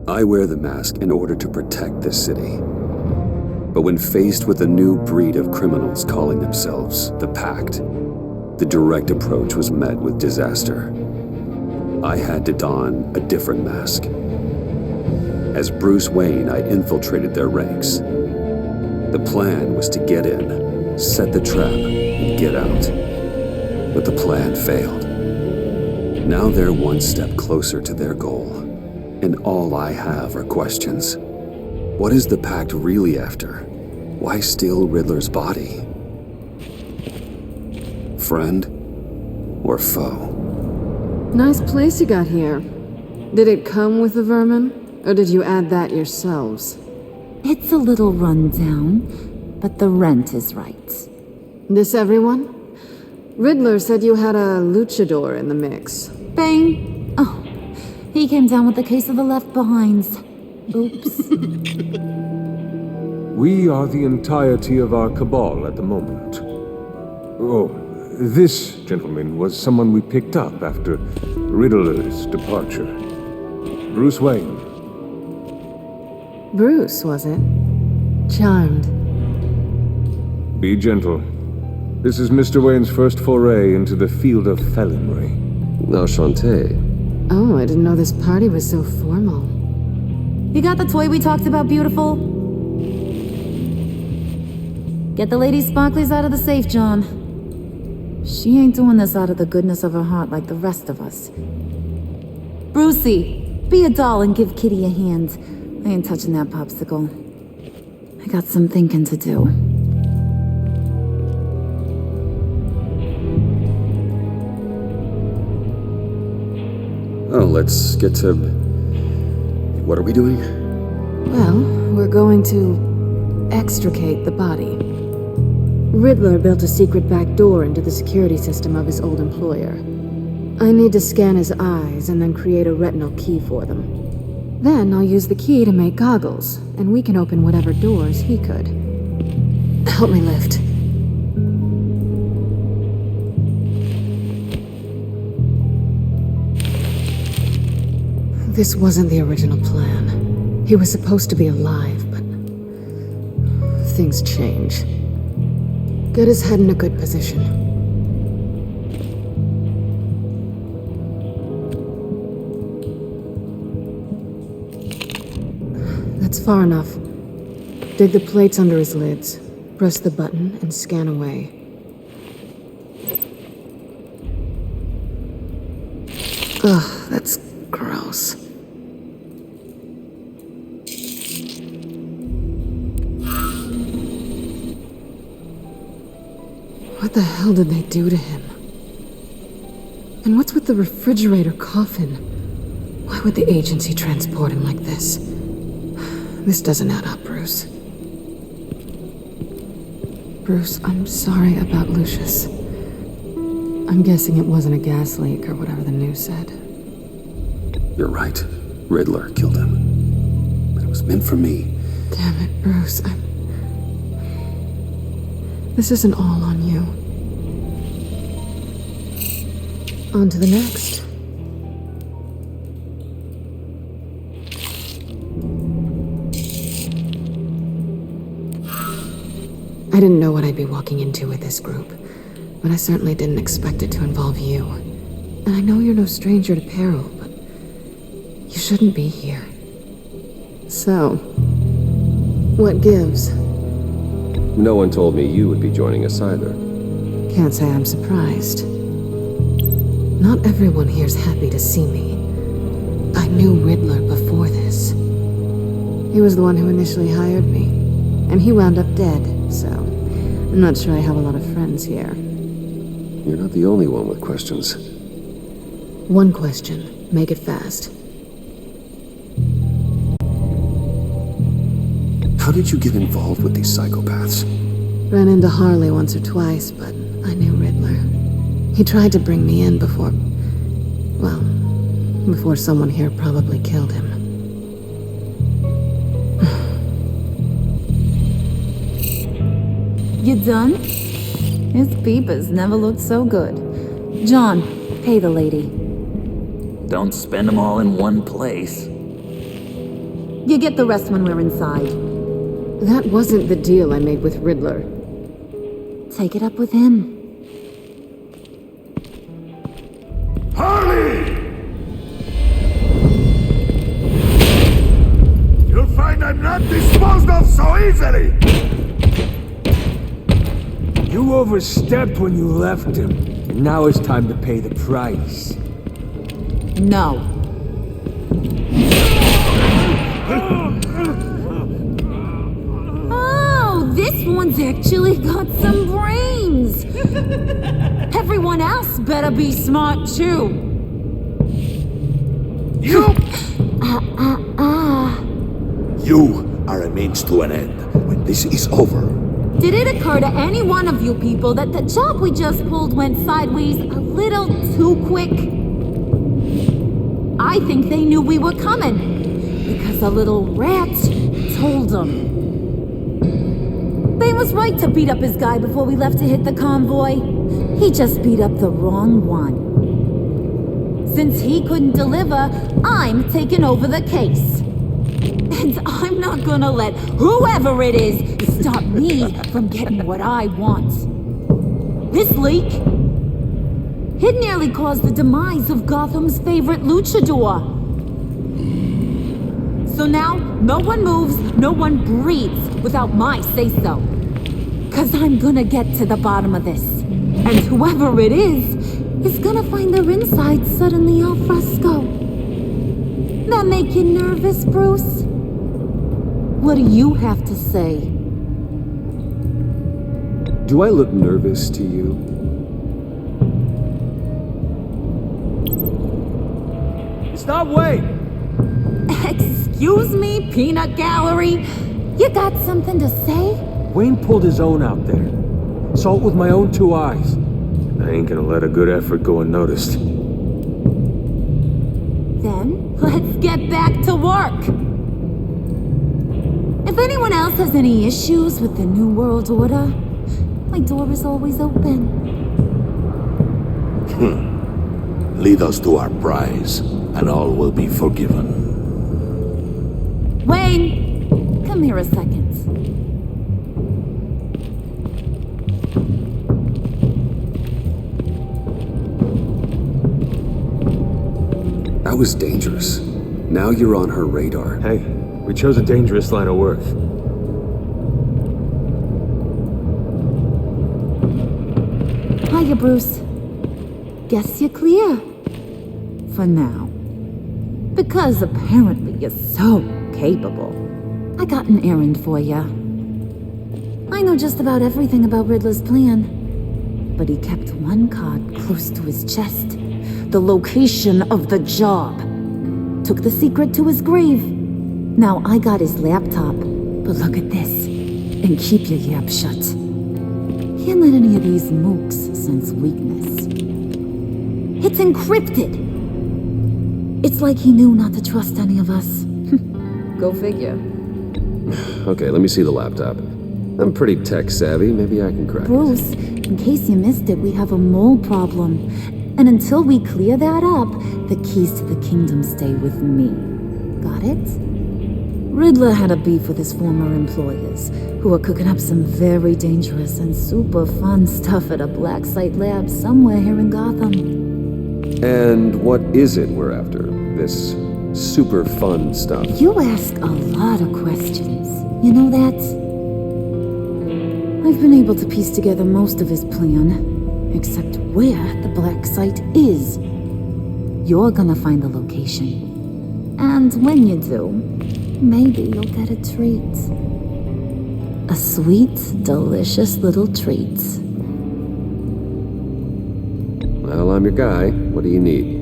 I wear the mask in order to protect this city. But when faced with a new breed of criminals calling themselves the Pact, the direct approach was met with disaster. I had to don a different mask. As Bruce Wayne, I infiltrated their ranks. The plan was to get in, set the trap, and get out. But the plan failed. Now they're one step closer to their goal, and all I have are questions. What is the Pact really after? Why steal Riddler's body? Friend or foe? Nice place you got here. Did it come with the vermin, or did you add that yourselves? It's a little run down, but the rent is right. This everyone? Riddler said you had a luchador in the mix. Bang! Oh, he came down with a case of the left behinds. Oops. We are the entirety of our cabal at the moment. Oh, this gentleman was someone we picked up after Riddler's departure. Bruce Wayne. Bruce, was it? Charmed. Be gentle. This is Mr. Wayne's first foray into the field of felonry. Enchanté. Oh, I didn't know this party was so formal. You got the toy we talked about, beautiful? Get the lady sparklies out of the safe, John. She ain't doing this out of the goodness of her heart like the rest of us. Brucey, be a doll and give Kitty a hand. I ain't touching that popsicle. I got some thinking to do. Oh, let's get to... What are we doing? Well, we're going to extricate the body. Riddler built a secret back door into the security system of his old employer. I need to scan his eyes and then create a retinal key for them. Then I'll use the key to make goggles, and we can open whatever doors he could. Help me lift. This wasn't the original plan. He was supposed to be alive, but things change. Get his head in a good position. That's far enough. Dig the plates under his lids. Press the button and scan away. Ugh, that's gross. What the hell did they do to him? And what's with the refrigerator coffin? Why would the agency transport him like this? This doesn't add up, Bruce. Bruce, I'm sorry about Lucius. I'm guessing it wasn't a gas leak or whatever the news said. You're right. Riddler killed him. But it was meant for me. Damn it, Bruce. This isn't all on you. On to the next. I didn't know what I'd be walking into with this group, but I certainly didn't expect it to involve you. And I know you're no stranger to peril, but you shouldn't be here. So, what gives? No one told me you would be joining us either. Can't say I'm surprised. Not everyone here's happy to see me. I knew Riddler before this. He was the one who initially hired me, and he wound up dead, so I'm not sure I have a lot of friends here. You're not the only one with questions. One question. Make it fast. How did you get involved with these psychopaths? Ran into Harley once or twice, but I knew Riddler. He tried to bring me in before someone here probably killed him. You done? His peepers never looked so good. John, pay the lady. Don't spend them all in one place. You get the rest when we're inside. That wasn't the deal I made with Riddler. Take it up with him. Harley! You'll find I'm not disposed of so easily! You overstepped when you left him, and now it's time to pay the price. No. Oh, this one's actually got some brains! Everyone else better be smart too. You! You are a means to an end. When this is over, Did it occur to any one of you people that the job we just pulled went sideways a little too quick? I think they knew we were coming, because a little rat told them. They was right to beat up his guy before we left to hit the convoy. He just beat up the wrong one. Since he couldn't deliver, I'm taking over the case. And I'm not gonna let whoever it is stop me from getting what I want. This leak, it nearly caused the demise of Gotham's favorite luchador. So now, no one moves, no one breathes without my say-so. 'Cause I'm gonna get to the bottom of this. And whoever it is gonna find their insides suddenly al fresco. That make you nervous, Bruce? What do you have to say? Do I look nervous to you? Stop, wait! Excuse me, peanut gallery? You got something to say? Wayne pulled his own out there. Saw it with my own two eyes. I ain't gonna let a good effort go unnoticed. Then, let's get back to work. If anyone else has any issues with the New World Order, my door is always open. lead us to our prize, and all will be forgiven. Wayne, come here a second. That was dangerous. Now you're on her radar. Hey, we chose a dangerous line of work. Hiya, Bruce. Guess you're clear. For now. Because apparently you're so capable. I got an errand for ya. I know just about everything about Riddler's plan. But he kept one card close to his chest. The location of the job. Took the secret to his grave. Now I got his laptop. But look at this. And keep your yap shut. Can't let any of these mooks sense weakness. It's encrypted. It's like he knew not to trust any of us. Go figure. Okay, let me see the laptop. I'm pretty tech savvy. Maybe I can crack it. Bruce, in case you missed it, we have a mole problem. And until we clear that up, the keys to the kingdom stay with me. Got it? Riddler had a beef with his former employers, who are cooking up some very dangerous and super fun stuff at a black site lab somewhere here in Gotham. And what is it we're after? This super fun stuff? You ask a lot of questions. You know that? I've been able to piece together most of his plan, except where the black site is. You're gonna find the location. And when you do, maybe you'll get a treat. A sweet, delicious little treat. Well, I'm your guy. What do you need?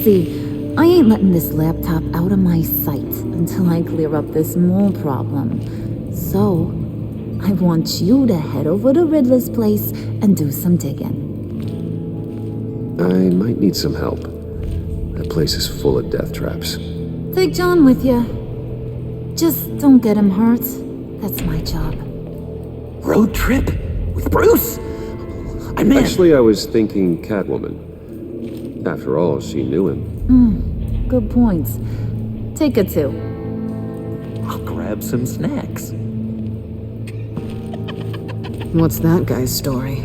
See, I ain't letting this laptop out of my sight until I clear up this mole problem. So, I want you to head over to Riddler's place and do some digging. I might need some help. That place is full of death traps. Take John with you. Just don't get him hurt. That's my job. Road trip? With Bruce? I'm in. Actually, I was thinking Catwoman. After all, she knew him. Good point. Take her too. I'll grab some snacks. What's that guy's story?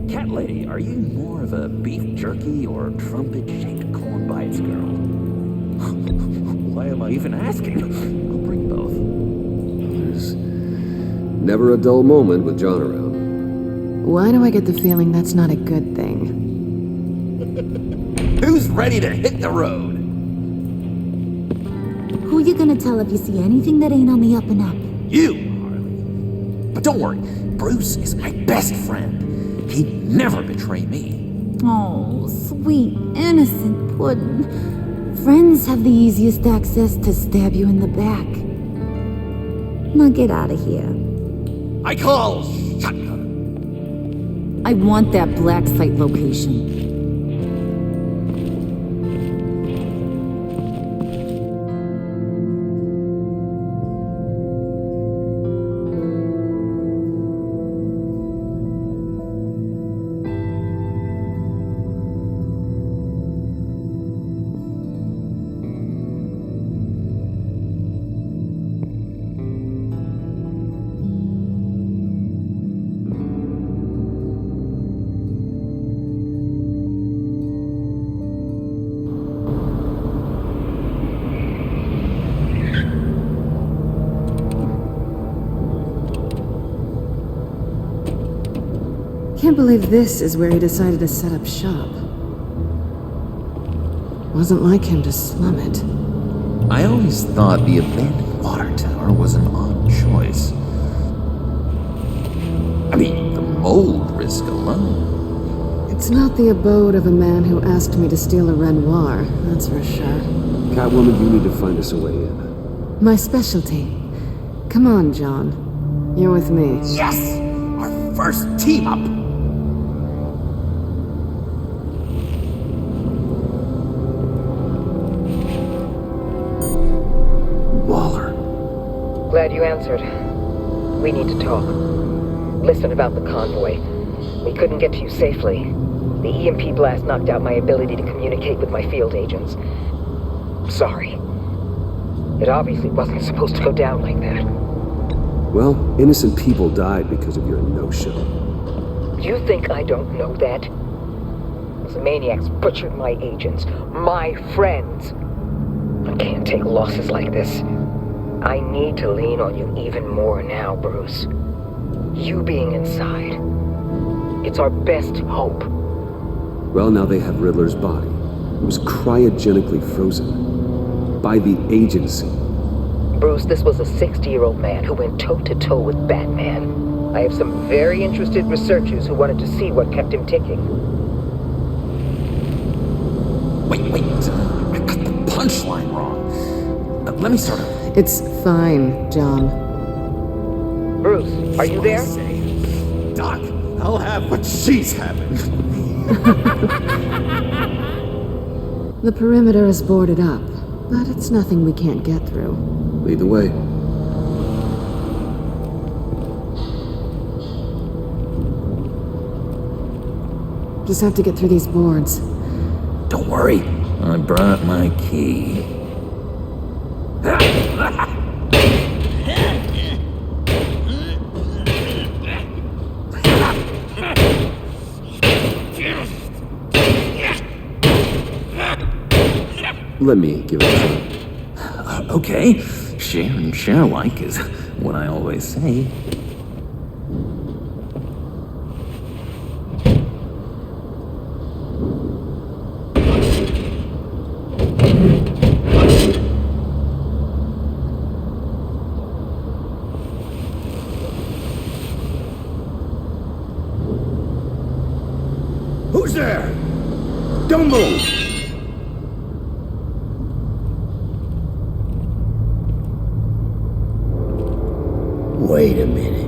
Cat lady, are you more of a beef jerky or trumpet-shaped corn bites girl? Why am I even asking? I'll bring both. There's never a dull moment with John around. Why do I get the feeling that's not a good thing? Who's ready to hit the road? Who you gonna tell if you see anything that ain't on the up and up? You, Harley. But don't worry, Bruce is my best friend. He'd never betray me. Oh, sweet, innocent puddin'. Friends have the easiest access to stab you in the back. Now get out of here. I call shotgun. I want that black site location. Can't believe this is where he decided to set up shop. Wasn't like him to slum it. I always thought the abandoned water tower was an odd choice. I mean, the mold risk alone. It's not the abode of a man who asked me to steal a Renoir, that's for sure. Catwoman, you need to find us a way in. My specialty. Come on, John. You're with me. Yes! Our first team up! Glad you answered. We need to talk. Listen about the convoy. We couldn't get to you safely. The EMP blast knocked out my ability to communicate with my field agents. Sorry. It obviously wasn't supposed to go down like that. Well, innocent people died because of your no-show. You think I don't know that? Those maniacs butchered my agents, my friends. I can't take losses like this. I need to lean on you even more now, Bruce. You being inside. It's our best hope. Well, now they have Riddler's body. It was cryogenically frozen. By the agency. Bruce, this was a 60-year-old man who went toe-to-toe with Batman. I have some very interested researchers who wanted to see what kept him ticking. Wait. I got the punchline wrong. Let me start over. It's fine, John. Bruce, are you there? Doc, I'll have what she's having. The perimeter is boarded up, but it's nothing we can't get through. Lead the way. Just have to get through these boards. Don't worry, I brought my key. Let me give it a try. Okay, share and share alike is what I always say. Who's there? Don't move! Wait a minute.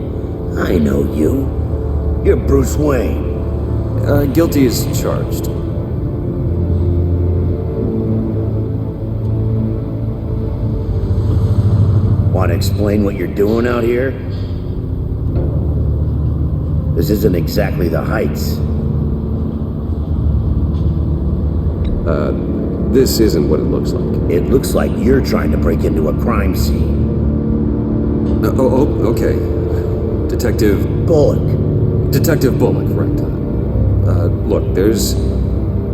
I know you. You're Bruce Wayne. Guilty as charged. Want to explain what you're doing out here? This isn't exactly the Heights. This isn't what it looks like. It looks like you're trying to break into a crime scene. Okay. Detective Bullock. Right. Look, there's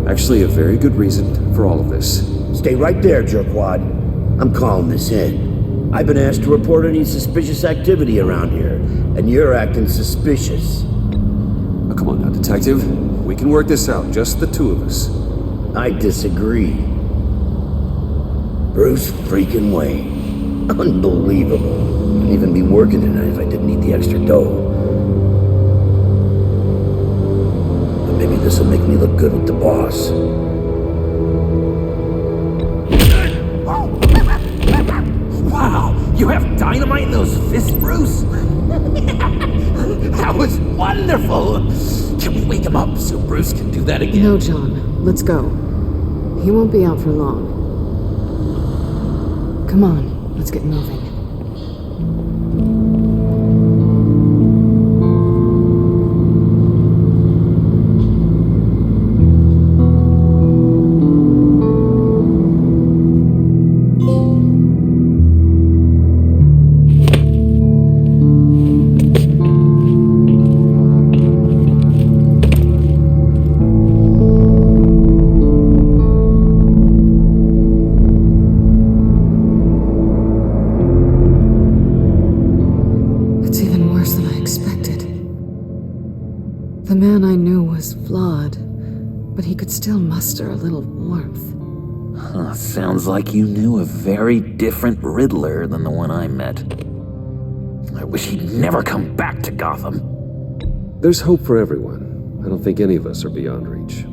actually a very good reason for all of this. Stay right there, jerkwad. I'm calling this in. I've been asked to report any suspicious activity around here, and you're acting suspicious. Oh, come on now, Detective. We can work this out, just the two of us. I disagree. Bruce freaking Wayne. Unbelievable. I'd even be working tonight if I didn't need the extra dough. But maybe this will make me look good with the boss. Wow, you have dynamite in those fists, Bruce? That was wonderful! Can we wake him up so Bruce can do that again? No, John. Let's go. He won't be out for long. Come on, let's get moving. The man I knew was flawed, but he could still muster a little warmth. Sounds like you knew a very different Riddler than the one I met. I wish he'd never come back to Gotham. There's hope for everyone. I don't think any of us are beyond reach.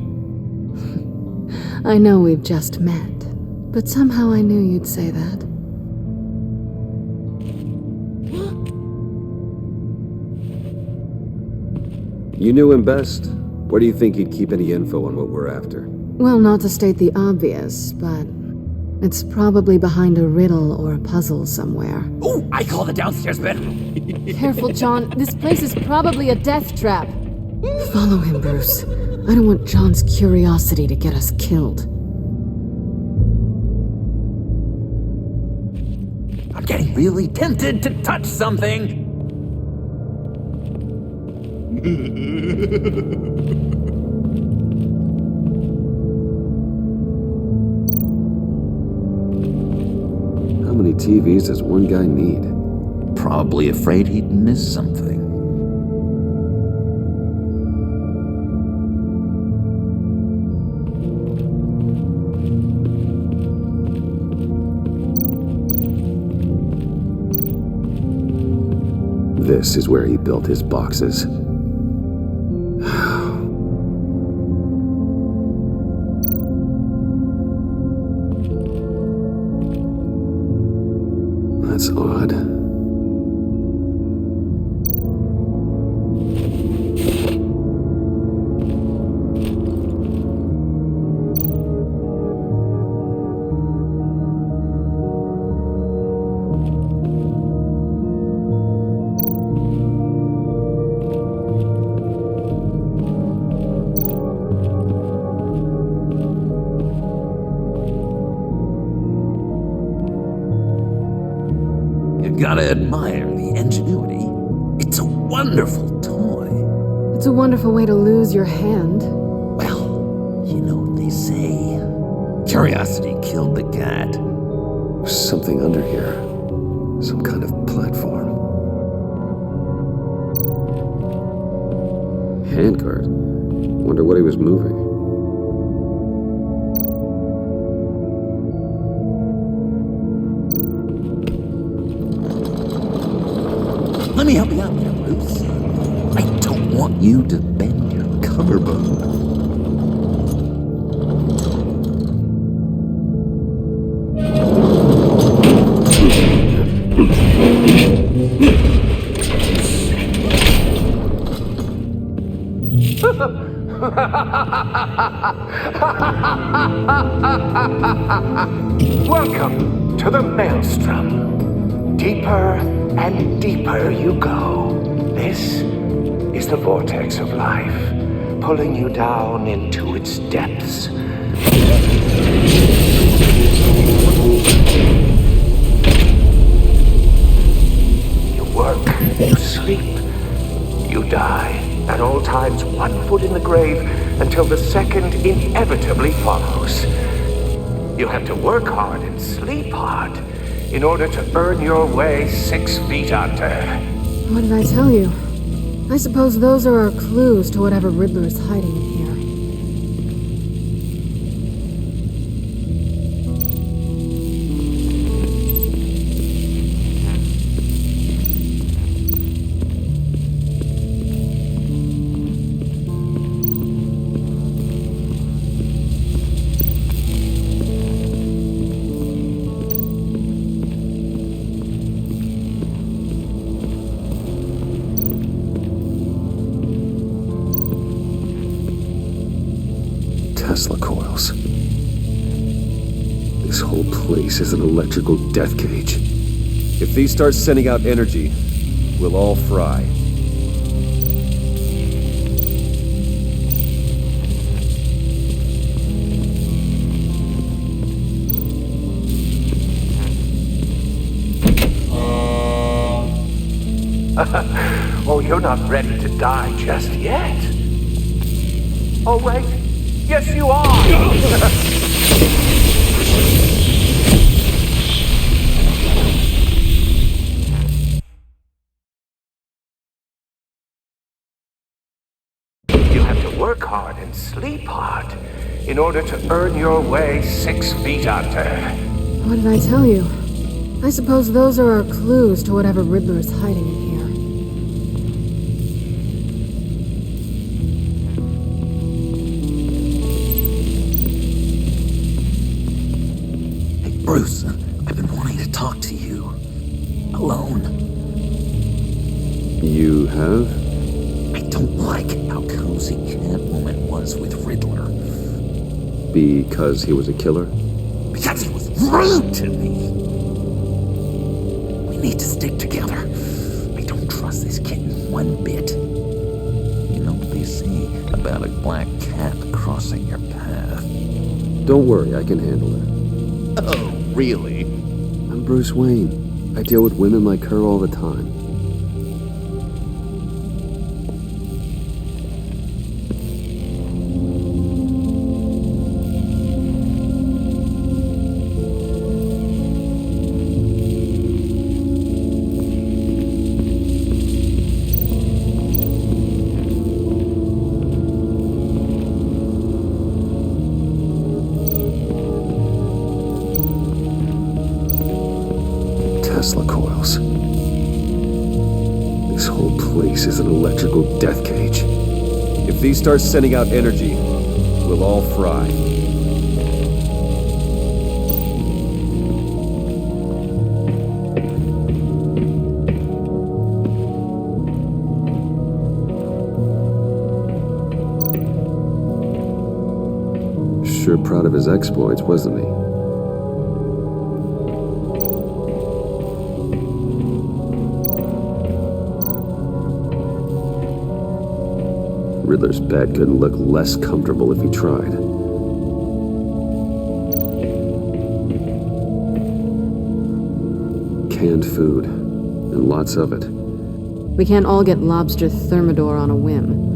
I know we've just met, but somehow I knew you'd say that. You knew him best. Where do you think he'd keep any info on what we're after? Well, not to state the obvious, but it's probably behind a riddle or a puzzle somewhere. Oh, I call the downstairs bedroom. Careful, John. This place is probably a death trap. Follow him, Bruce. I don't want John's curiosity to get us killed. I'm getting really tempted to touch something. How many TVs does one guy need? Probably afraid he'd miss something. This is where he built his boxes. That's odd. Gotta admire the ingenuity. It's a wonderful toy. It's a wonderful way to lose your hand. Well, you know what they say. Curiosity killed the cat. There's something under here. Some kind of platform. Handguard. Wonder what he was moving. Let me help you out there, Bruce. I don't want you to bend your collarbone. Welcome to the Maelstrom. Deeper and deeper you go. This is the vortex of life, pulling you down into its depths. grave until the second inevitably follows. You'll have to work hard and sleep hard in order to earn your way 6 feet under. What did I tell you? I suppose those are our clues to whatever Riddler is hiding in here. Tesla coils. This whole place is an electrical death cage. If these start sending out energy, we'll all fry. Oh, you're not ready to die just yet. Oh, wait. Yes, you are! You have to work hard and sleep hard in order to earn your way 6 feet under. What did I tell you? I suppose those are our clues to whatever Riddler is hiding in here. Bruce, I've been wanting to talk to you. Alone. You have? I don't like how cozy Catwoman was with Riddler. Because he was a killer? Because he was rude to me. We need to stick together. I don't trust this kitten one bit. You know what they say about a black cat crossing your path? Don't worry, I can handle her. Oh, really? I'm Bruce Wayne. I deal with women like her all the time. Tesla coils. This whole place is an electrical death cage. If these start sending out energy, we'll all fry. Sure proud of his exploits, wasn't he? Riddler's bed couldn't look less comfortable if he tried. Canned food, and lots of it. We can't all get lobster thermidor on a whim.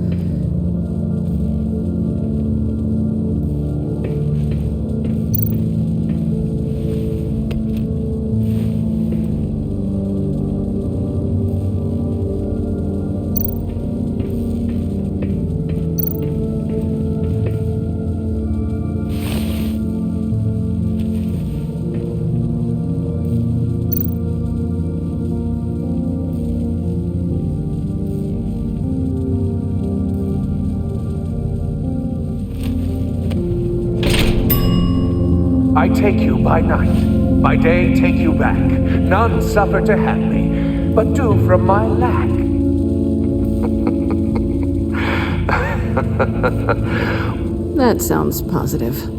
I take you by night, by day take you back. None suffer to have me, but do from my lack. That sounds positive.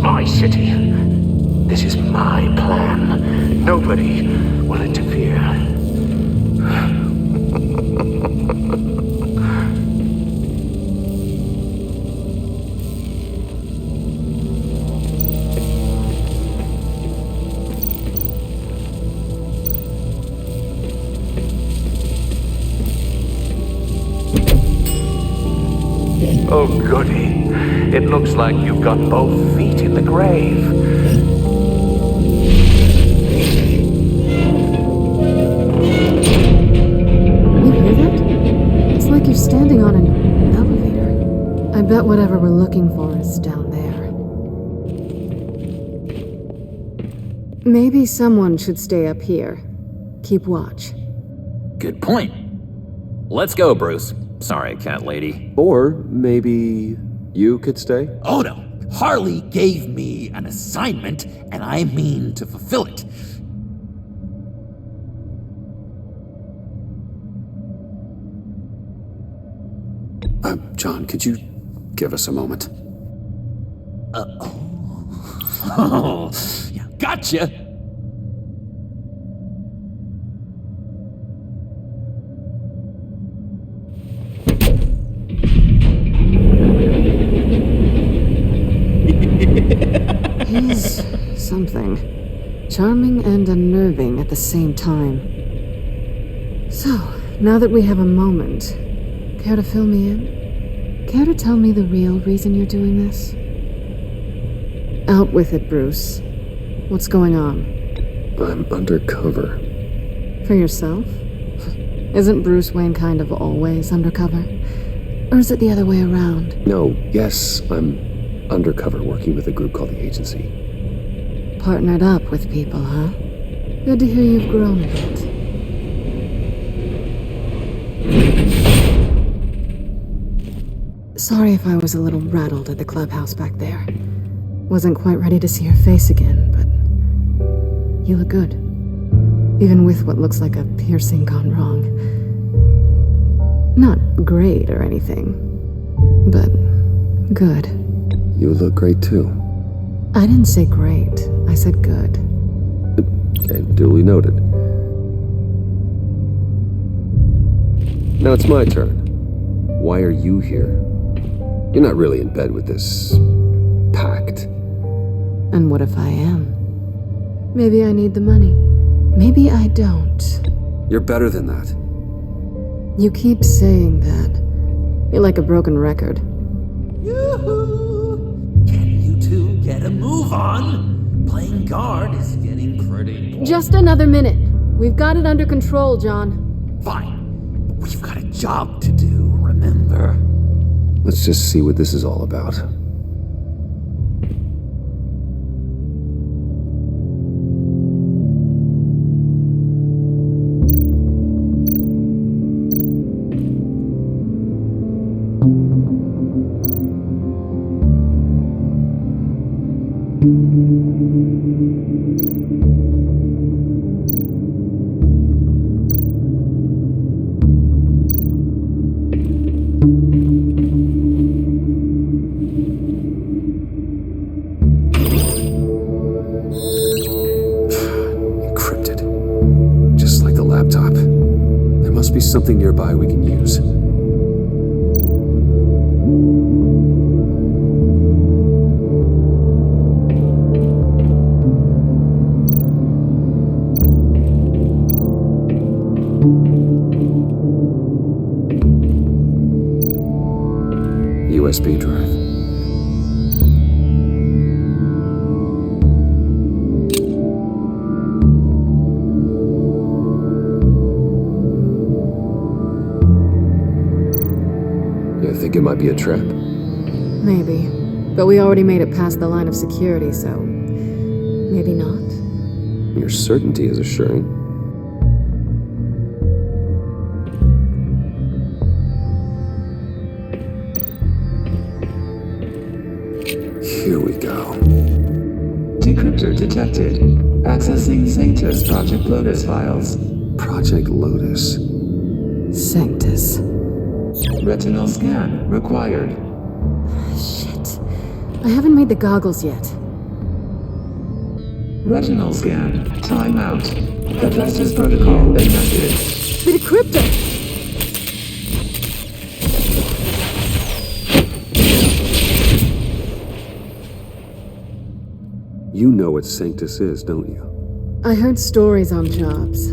My city. This is my plan. nobody will interfere. Oh, goody. It looks like you've got both feet in the grave. You hear that? It's like you're standing on an elevator. I bet whatever we're looking for is down there. Maybe someone should stay up here. Keep watch. Good point. Let's go, Bruce. Sorry, cat lady. Or maybe you could stay? Oh no. Harley gave me an assignment, and I mean to fulfill it. John, could you give us a moment? Oh, yeah, gotcha. He's something. Charming and unnerving at the same time. So, now that we have a moment, care to fill me in? Care to tell me the real reason you're doing this? Out with it, Bruce. What's going on? I'm undercover. For yourself? Isn't Bruce Wayne kind of always undercover? Or is it the other way around? No, yes, I'm undercover working with a group called the Agency. Partnered up with people, huh? Good to hear you've grown a bit. Sorry if I was a little rattled at the clubhouse back there. Wasn't quite ready to see your face again, but you look good. Even with what looks like a piercing gone wrong. Not great or anything, but good. You look great too. I didn't say great, I said good. Okay, duly noted. Now it's my turn. Why are you here? You're not really in bed with this pact. And what if I am? Maybe I need the money. Maybe I don't. You're better than that. You keep saying that. You're like a broken record. Yoo-hoo! Can you two get a move on? Playing guard is getting pretty boring. Just another minute. We've got it under control, John. Fine. But we've got a job to do, remember? Let's just see what this is all about. Something nearby we can use. USB drive. Think it might be a trap? Maybe. But we already made it past the line of security, so maybe not. Your certainty is assuring. Here we go. Decryptor detected. Accessing Sanctus Project Lotus files. Project Lotus. Sanctus. Retinal scan required. Shit. I haven't made the goggles yet. Retinal scan Timeout. Adjusters protocol enacted. The decryptor! You know what Sanctus is, don't you? I heard stories on jobs.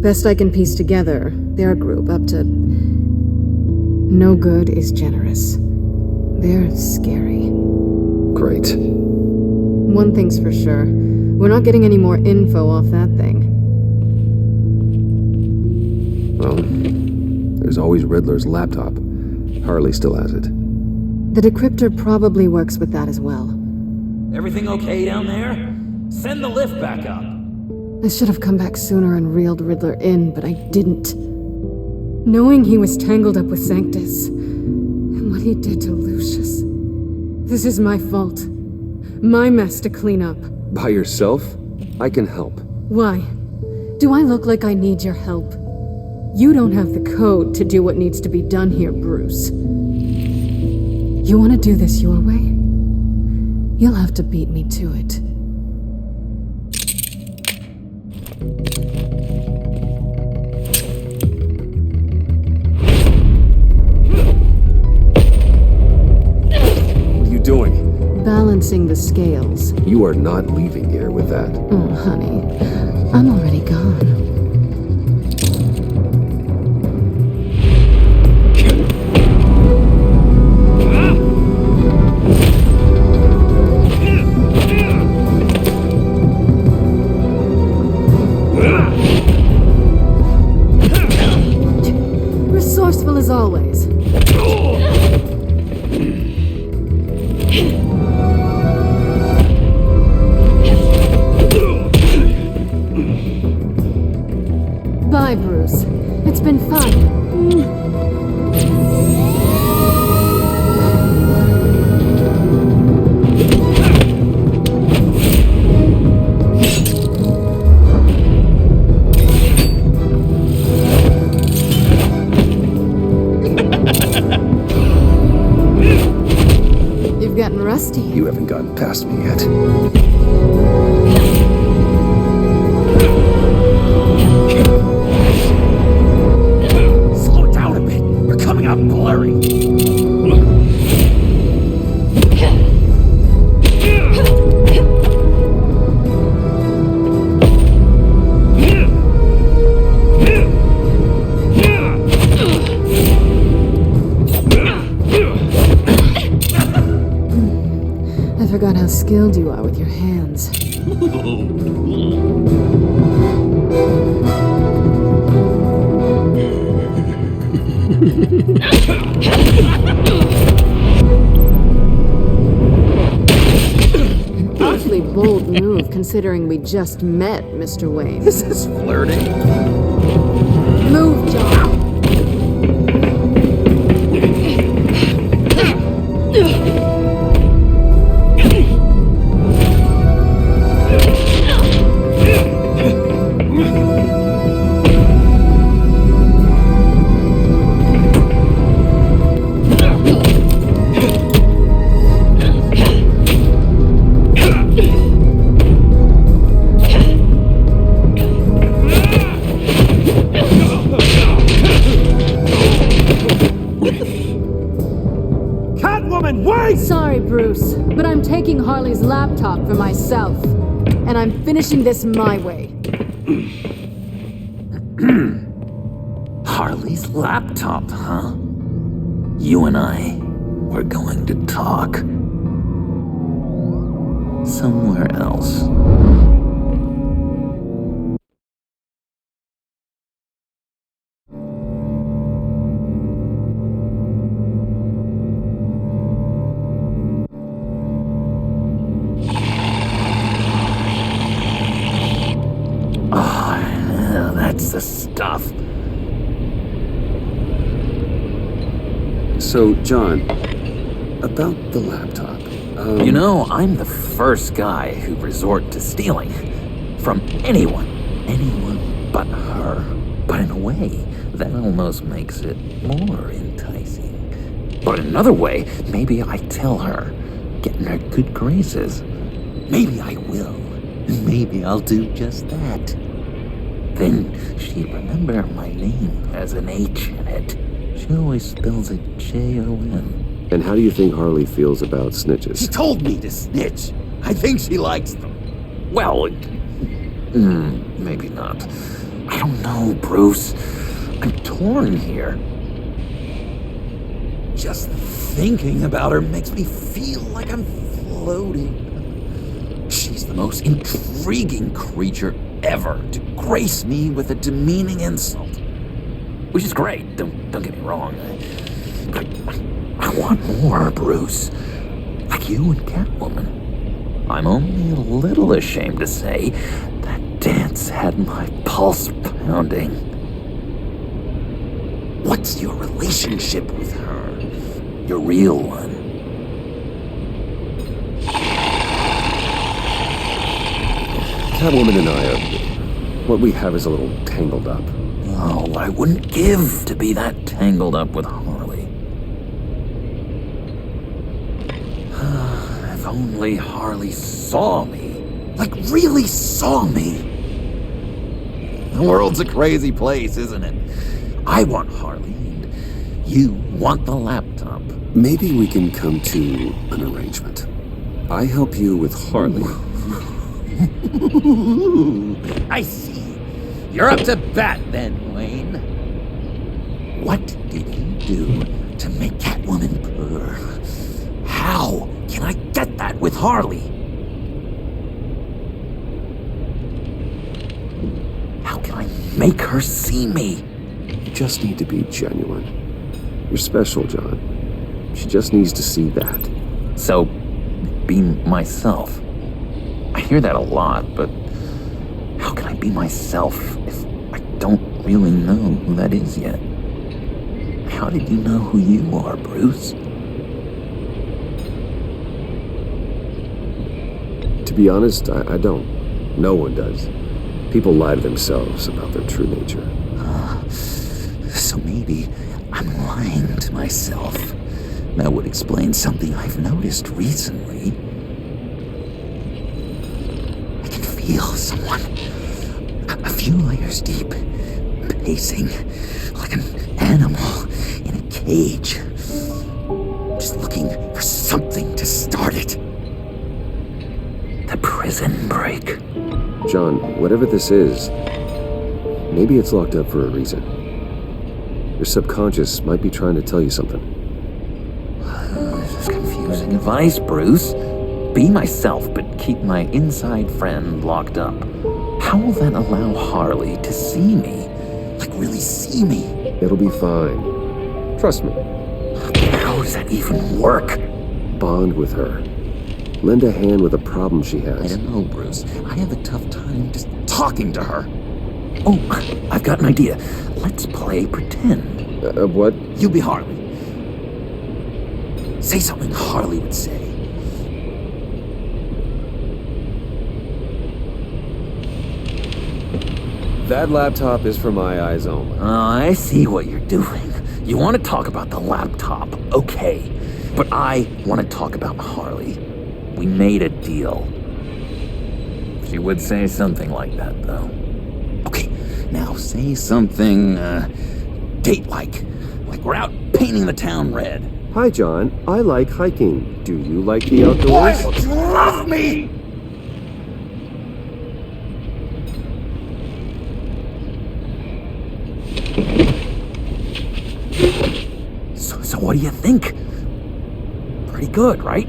Best I can piece together, they're a group up to... No good is generous. They're scary. Great. One thing's for sure. We're not getting any more info off that thing. Well, there's always Riddler's laptop. Harley still has it. The decryptor probably works with that as well. Everything okay down there? Send the lift back up. I should have come back sooner and reeled Riddler in, but I didn't. Knowing he was tangled up with Sanctus, and what he did to Lucius. This is my fault. My mess to clean up. By yourself? I can help. Why? Do I look like I need your help? You don't have the code to do what needs to be done here, Bruce. You want to do this your way? You'll have to beat me to it. What are you doing? Balancing the scales. You are not leaving here with that. Oh, honey. I'm already gone. Resourceful as always. Bye, Bruce. It's been fun. You've gotten rusty. You haven't gotten past me yet. Slow it down a bit. You're coming out blurry. I forgot how skilled you are with your hands. An awfully bold move considering we just met, Mr. Wayne. This is flirting. Move, John. Sorry, Bruce, but I'm taking Harley's laptop for myself. And I'm finishing this my way. Harley's laptop, huh? You and I, we're going to talk. Somewhere else. That's the stuff. So, John, about the laptop. You know, I'm the first guy who resort to stealing. From anyone but her. But in a way, that almost makes it more enticing. But in another way, maybe I tell her, get in her good graces. Maybe I will. maybe I'll do just that. Then she'd remember my name has an H in it. She always spells it Jon. And how do you think Harley feels about snitches? She told me to snitch. I think she likes them. Well, maybe not. I don't know, Bruce. I'm torn here. Just thinking about her makes me feel like I'm floating. She's the most intriguing creature ever to grace me with a demeaning insult. Which is great, don't get me wrong. But I want more, Bruce. Like you and Catwoman. I'm only a little ashamed to say that dance had my pulse pounding. What's your relationship with her? Your real one? Catwoman and I are... What we have is a little tangled up. Oh, I wouldn't give to be that tangled up with Harley. If only Harley saw me. Like, really saw me. The world's a crazy place, isn't it? I want Harley, and you want the laptop. Maybe we can come to an arrangement. I help you with Harley. I see. You're up to bat then, Wayne. What did you do to make Catwoman purr? How can I get that with Harley? How can I make her see me? You just need to be genuine. You're special, John. She just needs to see that. So, be myself. I hear that a lot, but how can I be myself if I don't really know who that is yet? How did you know who you are, Bruce? To be honest, I don't. No one does. People lie to themselves about their true nature. So maybe I'm lying to myself. That would explain something I've noticed recently. I can feel someone a few layers deep, pacing like an animal in a cage. Just looking for something to start it. The prison break. John, whatever this is, maybe it's locked up for a reason. Your subconscious might be trying to tell you something. This is confusing advice, Bruce. Be myself, but keep my inside friend locked up. How will that allow Harley to see me? Like, really see me? It'll be fine. Trust me. How does that even work? Bond with her. Lend a hand with a problem she has. I don't know, Bruce. I have a tough time just talking to her. Oh, I've got an idea. Let's play pretend. What? You be Harley. Say something Harley would say. That laptop is for my eyes only. I see what you're doing. You want to talk about the laptop, okay. But I want to talk about Harley. We made a deal. She would say something like that, though. Okay, now say something, date-like. Like we're out painting the town red. Hi, John. I like hiking. Do you like the outdoors? What? You love me! So what do you think? Pretty good, right?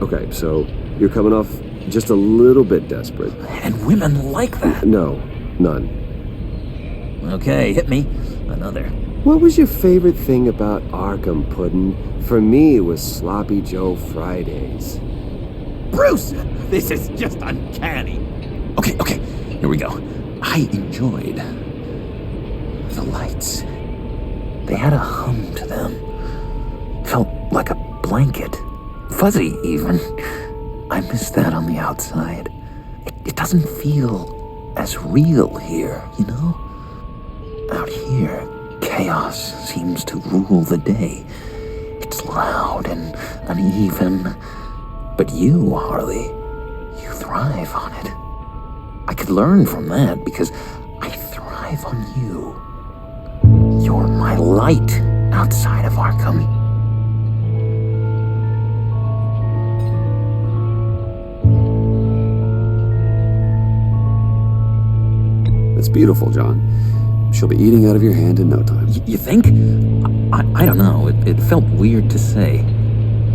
Okay, so you're coming off just a little bit desperate. And women like that. No, none. Okay, hit me. Another. What was your favorite thing about Arkham, Puddin'? For me, it was Sloppy Joe Fridays. Bruce! This is just uncanny. Okay, here we go. I enjoyed the lights. They had a hum to them. Felt like a blanket. Fuzzy, even. I miss that on the outside. It doesn't feel as real here, you know? Out here, chaos seems to rule the day. It's loud and uneven, But you, Harley, you thrive on it. I could learn from that because I thrive on you. You're my light outside of Arkham. That's beautiful, John. She'll be eating out of your hand in no time. You think? I don't know. It felt weird to say.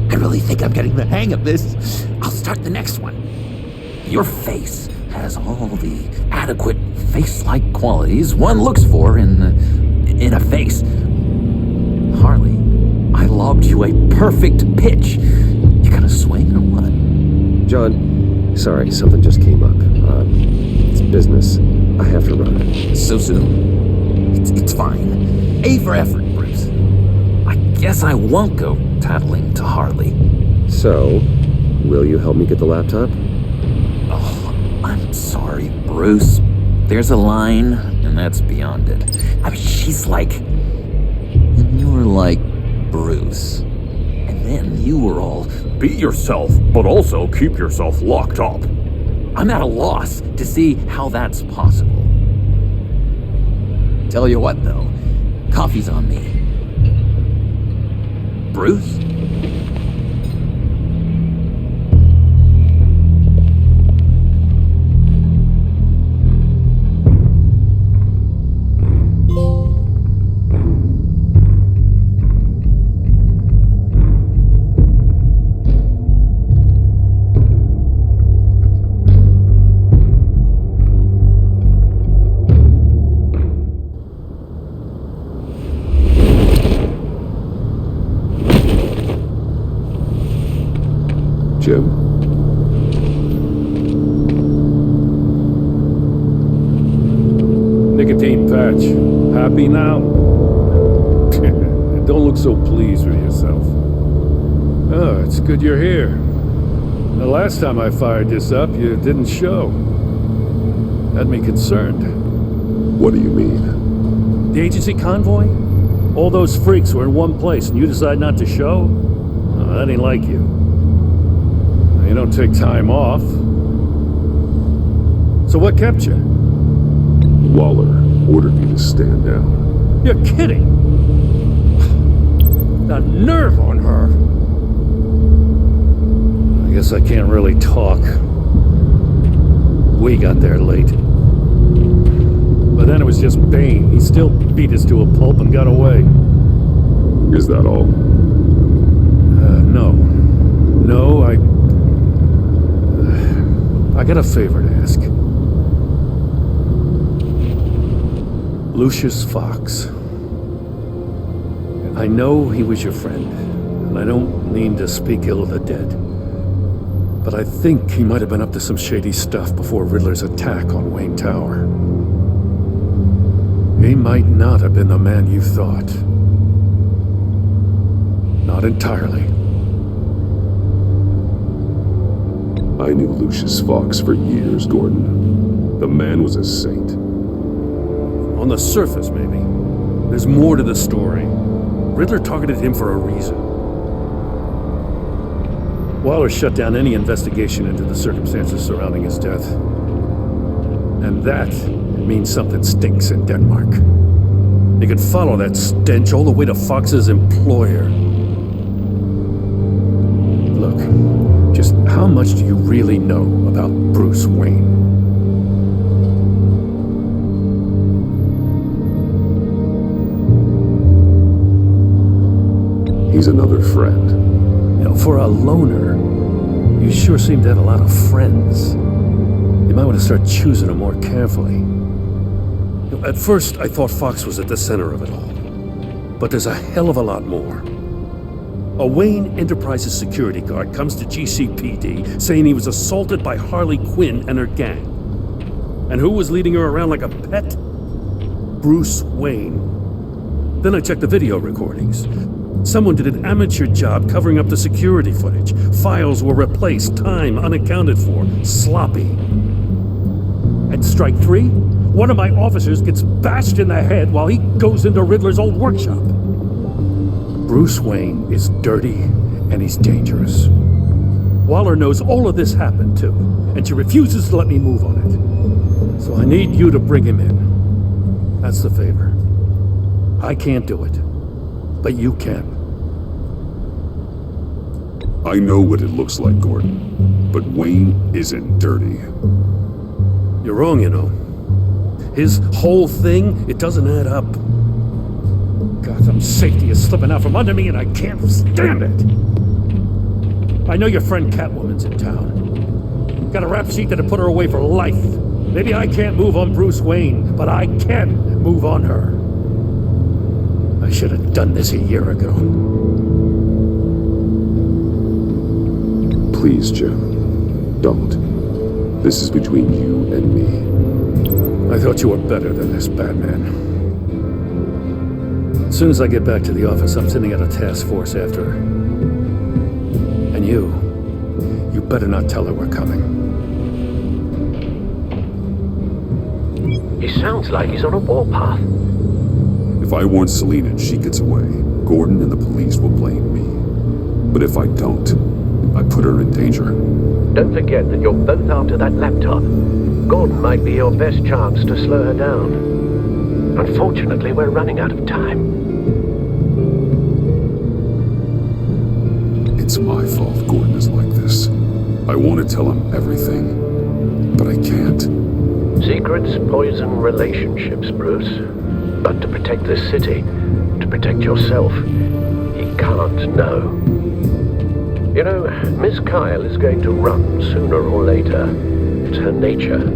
I really think I'm getting the hang of this. I'll start the next one. Your face has all the adequate face-like qualities one looks for in a face. Harley, I lobbed you a perfect pitch. You gonna swing or what? John, sorry, something just came up. It's business. I have to run. So soon? It's fine. A for effort, Bruce. I guess I won't go tattling to Harley. So, will you help me get the laptop? Oh, I'm sorry, Bruce. There's a line, and that's beyond it. I mean, she's like... And you're like Bruce. And then you were all... Be yourself, but also keep yourself locked up. I'm at a loss to see how that's possible. Tell you what, though. Coffee's on me. Bruce? Jim? Nicotine patch. Happy now? Don't look so pleased with yourself. Oh, it's good you're here. The last time I fired this up, you didn't show. Had me concerned. What do you mean? The agency convoy? All those freaks were in one place and you decide not to show? Oh, that ain't like you. You don't take time off. So what kept you? Waller ordered me to stand down. You're kidding! The nerve on her! I guess I can't really talk. We got there late. But then it was just Bane. He still beat us to a pulp and got away. Is that all? No. No, I got a favor to ask. Lucius Fox. I know he was your friend, and I don't mean to speak ill of the dead. But I think he might have been up to some shady stuff before Riddler's attack on Wayne Tower. He might not have been the man you thought. Not entirely. I knew Lucius Fox for years, Gordon. The man was a saint. On the surface, maybe. There's more to the story. Riddler targeted him for a reason. Waller shut down any investigation into the circumstances surrounding his death. And that means something stinks in Denmark. You could follow that stench all the way to Fox's employer. Look, just how much do you really know about Bruce Wayne? He's another friend. You know, for a loner, you sure seem to have a lot of friends. You might want to start choosing them more carefully. You know, at first, I thought Fox was at the center of it all. But there's a hell of a lot more. A Wayne Enterprises security guard comes to GCPD saying he was assaulted by Harley Quinn and her gang. And who was leading her around like a pet? Bruce Wayne. Then I checked the video recordings. Someone did an amateur job covering up the security footage. Files were replaced, time unaccounted for, sloppy. At strike 3, one of my officers gets bashed in the head while he goes into Riddler's old workshop. Bruce Wayne is dirty and he's dangerous. Waller knows all of this happened too, and she refuses to let me move on it. So I need you to bring him in. That's the favor. I can't do it, but you can. I know what it looks like, Gordon, but Wayne isn't dirty. You're wrong, you know. His whole thing, it doesn't add up. Gotham City is slipping out from under me and I can't stand it. I know your friend Catwoman's in town. Got a rap sheet that'll put her away for life. Maybe I can't move on Bruce Wayne, but I can move on her. I should have done this a year ago. Please, Jim. Don't. This is between you and me. I thought you were better than this, Batman. As soon as I get back to the office, I'm sending out a task force after her. And you better not tell her we're coming. He sounds like he's on a warpath. If I warn Selina and she gets away, Gordon and the police will blame me. But if I don't, I put her in danger. Don't forget that you're both after that laptop. Gordon might be your best chance to slow her down. Unfortunately, we're running out of time. It's my fault Gordon is like this. I want to tell him everything, but I can't. Secrets poison relationships, Bruce. But to protect this city, to protect yourself, he can't know. You know, Miss Kyle is going to run sooner or later. It's her nature.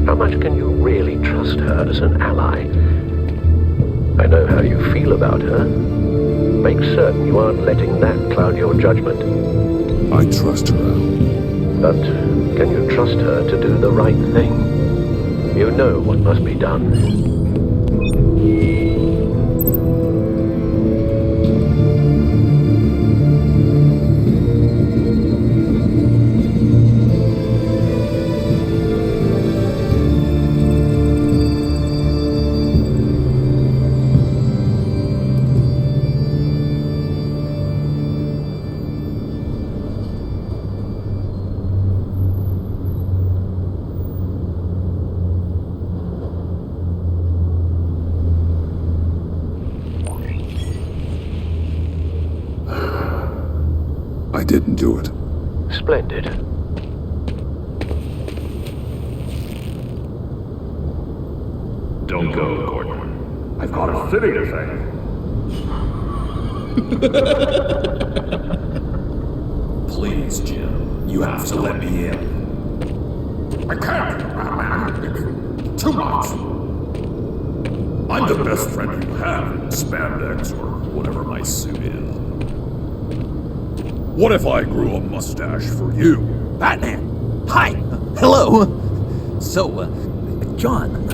How much can you really trust her as an ally? I know how you feel about her. Make certain you aren't letting that cloud your judgment. I trust her, Al. But can you trust her to do the right thing? You know what must be done. I didn't do it. Splendid. Don't go, Gordon. I've got a city to save. Please, Jim. You have to let me in. I can't, Batman. Too much. I'm the best friend you have in spandex or whatever my suit is. What if I grew a mustache for you? Batman! Hi! Hello! So, John.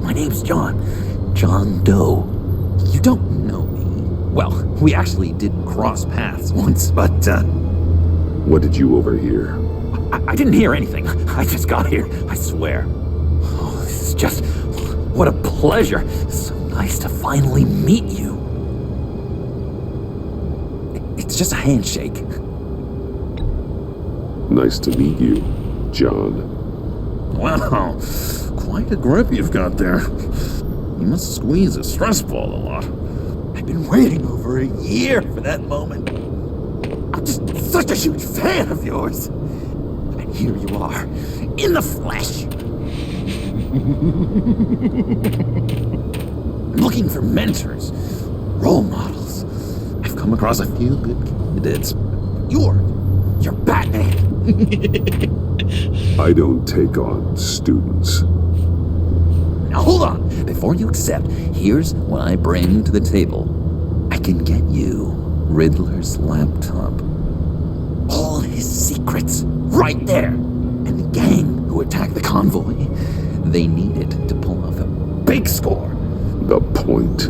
My name's John. John Doe. You don't know me. Well, we actually did cross paths once, but, What did you overhear? I didn't hear anything. I just got here, I swear. Oh, this is just... What a pleasure. It's so nice to finally meet you. It's just a handshake. Nice to meet you, John. Wow, quite a grip you've got there. You must squeeze a stress ball a lot. I've been waiting over a year for that moment. I'm just such a huge fan of yours. And here you are, in the flesh. I'm looking for mentors, role models. I've come across a few good candidates. You're Batman. I don't take on students. Now hold on. Before you accept, here's what I bring to the table. I can get you Riddler's laptop. All his secrets, right there. And the gang who attacked the convoy, they needed to pull off a big score. The point.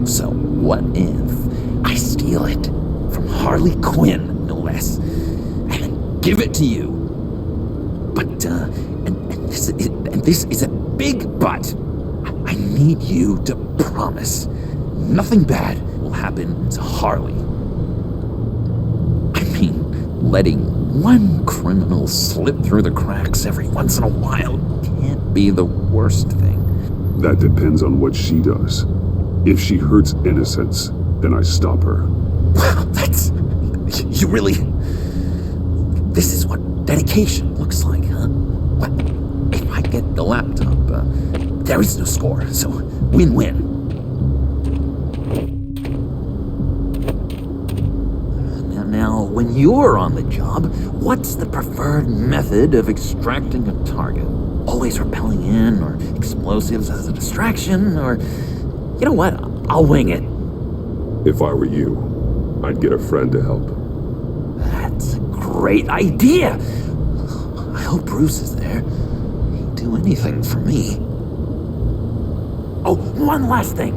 So what if I steal it from Harley Quinn, no less, and then give it to you? But, and this is a big but. I need you to promise nothing bad will happen to Harley. I mean, letting One criminal slip through the cracks every once in a while can't be the worst thing. That depends on what she does. If she hurts innocents, then I stop her. Wow, that's... You really... This is what dedication looks like, huh? Well, if I get the laptop, there is no score, so win-win. Now, when you're on the job, what's the preferred method of extracting a target? Always rappelling in, or explosives as a distraction, or... You know what? I'll wing it. If I were you, I'd get a friend to help. That's a great idea! I hope Bruce is there. He'd do anything for me. Oh, one last thing!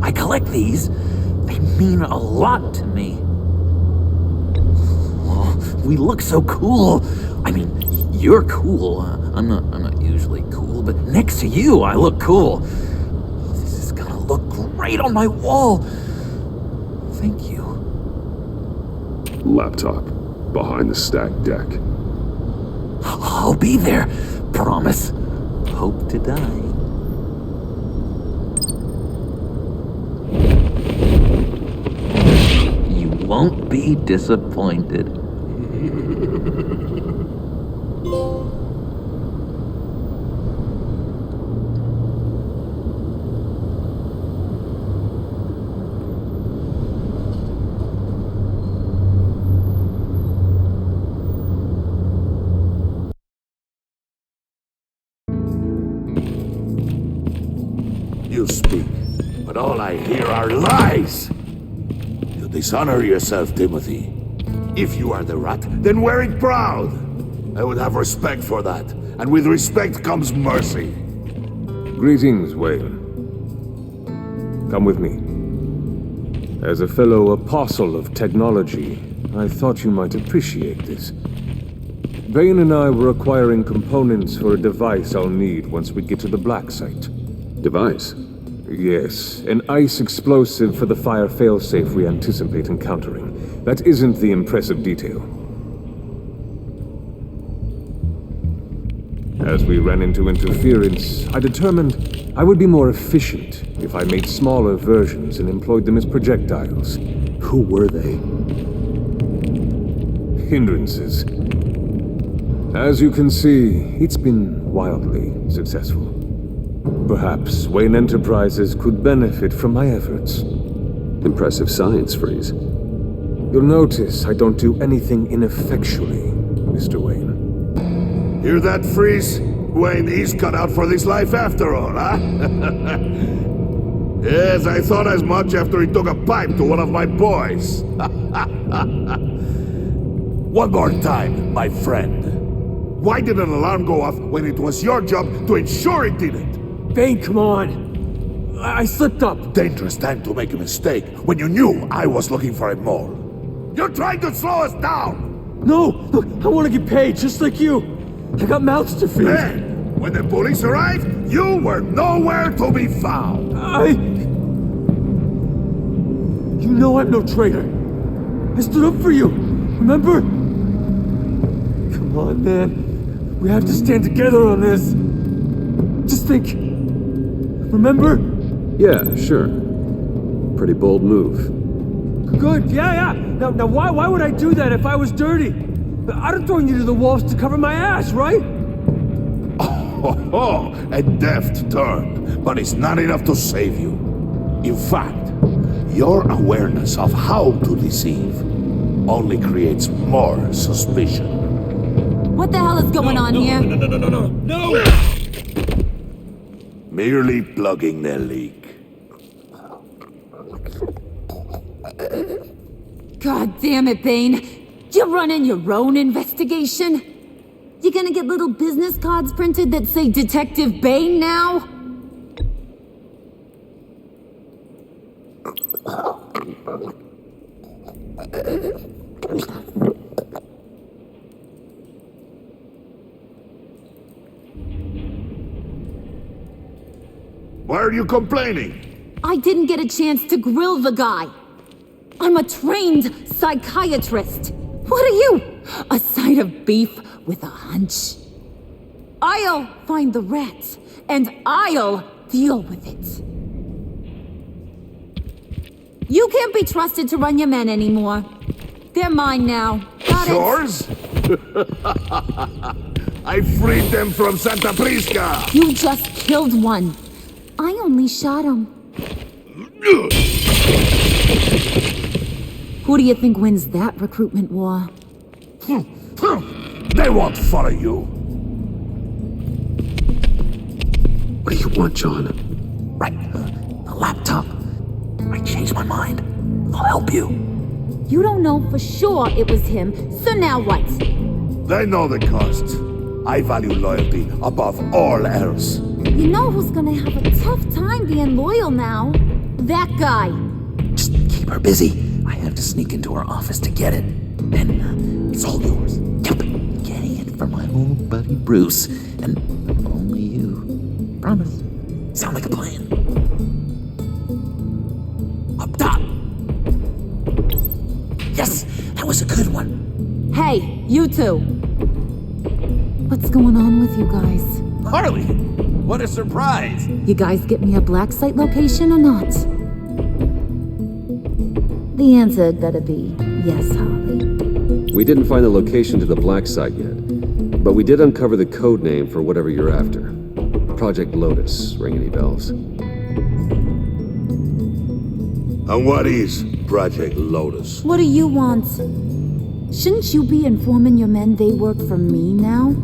I collect these. They mean a lot to me. Oh, we look so cool. I mean, you're cool. I'm not usually cool, but next to you, I look cool. This is gonna look great on my wall. Thank you. Laptop. Behind the stacked deck. I'll be there. Promise. Hope to die. You won't be disappointed. You speak, but all I hear are lies! You dishonor yourself, Timothy. If you are the rat, then wear it proud! I would have respect for that, and with respect comes mercy. Greetings, Wayne. Come with me. As a fellow apostle of technology, I thought you might appreciate this. Vane and I were acquiring components for a device I'll need once we get to the Black Site. Device? Yes, an ice explosive for the fire failsafe we anticipate encountering. That isn't the impressive detail. As we ran into interference, I determined I would be more efficient if I made smaller versions and employed them as projectiles. Who were they? Hindrances. As you can see, it's been wildly successful. Perhaps Wayne Enterprises could benefit from my efforts. Impressive science, Freeze. You'll notice I don't do anything ineffectually, Mr. Wayne. Hear that, Freeze? Wayne is cut out for this life after all, huh? Yes, I thought as much after he took a pipe to one of my boys. One more time, my friend. Why did an alarm go off when it was your job to ensure it didn't? Vane, come on! I slipped up! Dangerous time to make a mistake when you knew I was looking for a mole. You're trying to slow us down! No! Look, I want to get paid, just like you! I got mouths to feed! Then, when the police arrived, you were nowhere to be found! You know I'm no traitor! I stood up for you! Remember? Come on, man. We have to stand together on this! Just think... Remember? Yeah, sure. Pretty bold move. Good, yeah. Now why would I do that if I was dirty? I'd have thrown you to the wolves to cover my ass, right? Oh, a deft turn, but it's not enough to save you. In fact, your awareness of how to deceive only creates more suspicion. What the hell is going on here? No! Merely plugging the leak. God damn it, Bane. You're running your own investigation? You gonna get little business cards printed that say Detective Bane now? Why are you complaining? I didn't get a chance to grill the guy. I'm a trained psychiatrist. What are you? A side of beef with a hunch? I'll find the rat, and I'll deal with it. You can't be trusted to run your men anymore. They're mine now. Got Yours? I freed them from Santa Prisca! You just killed one. I only shot him. Who do you think wins that recruitment war? They won't follow you. What do you want, John? Right, the laptop. I changed my mind. I'll help you. You don't know for sure it was him, so now what? They know the cost. I value loyalty above all else. You know who's gonna have a tough time being loyal now? That guy. Just keep her busy. I have to sneak into her office to get it. Then it's all yours. Yep, getting it for my old buddy Bruce. And only you. Promise. Sound like a plan. Up top. Yes, that was a good one. Hey, you two. What's going on with you guys? Harley, what a surprise. You guys get me a black site location or not? The answer had better be yes, Harley. We didn't find the location to the black site yet, but we did uncover the code name for whatever you're after. Project Lotus. Ring any bells? And what is Project Lotus? What do you want? Shouldn't you be informing your men they work for me now?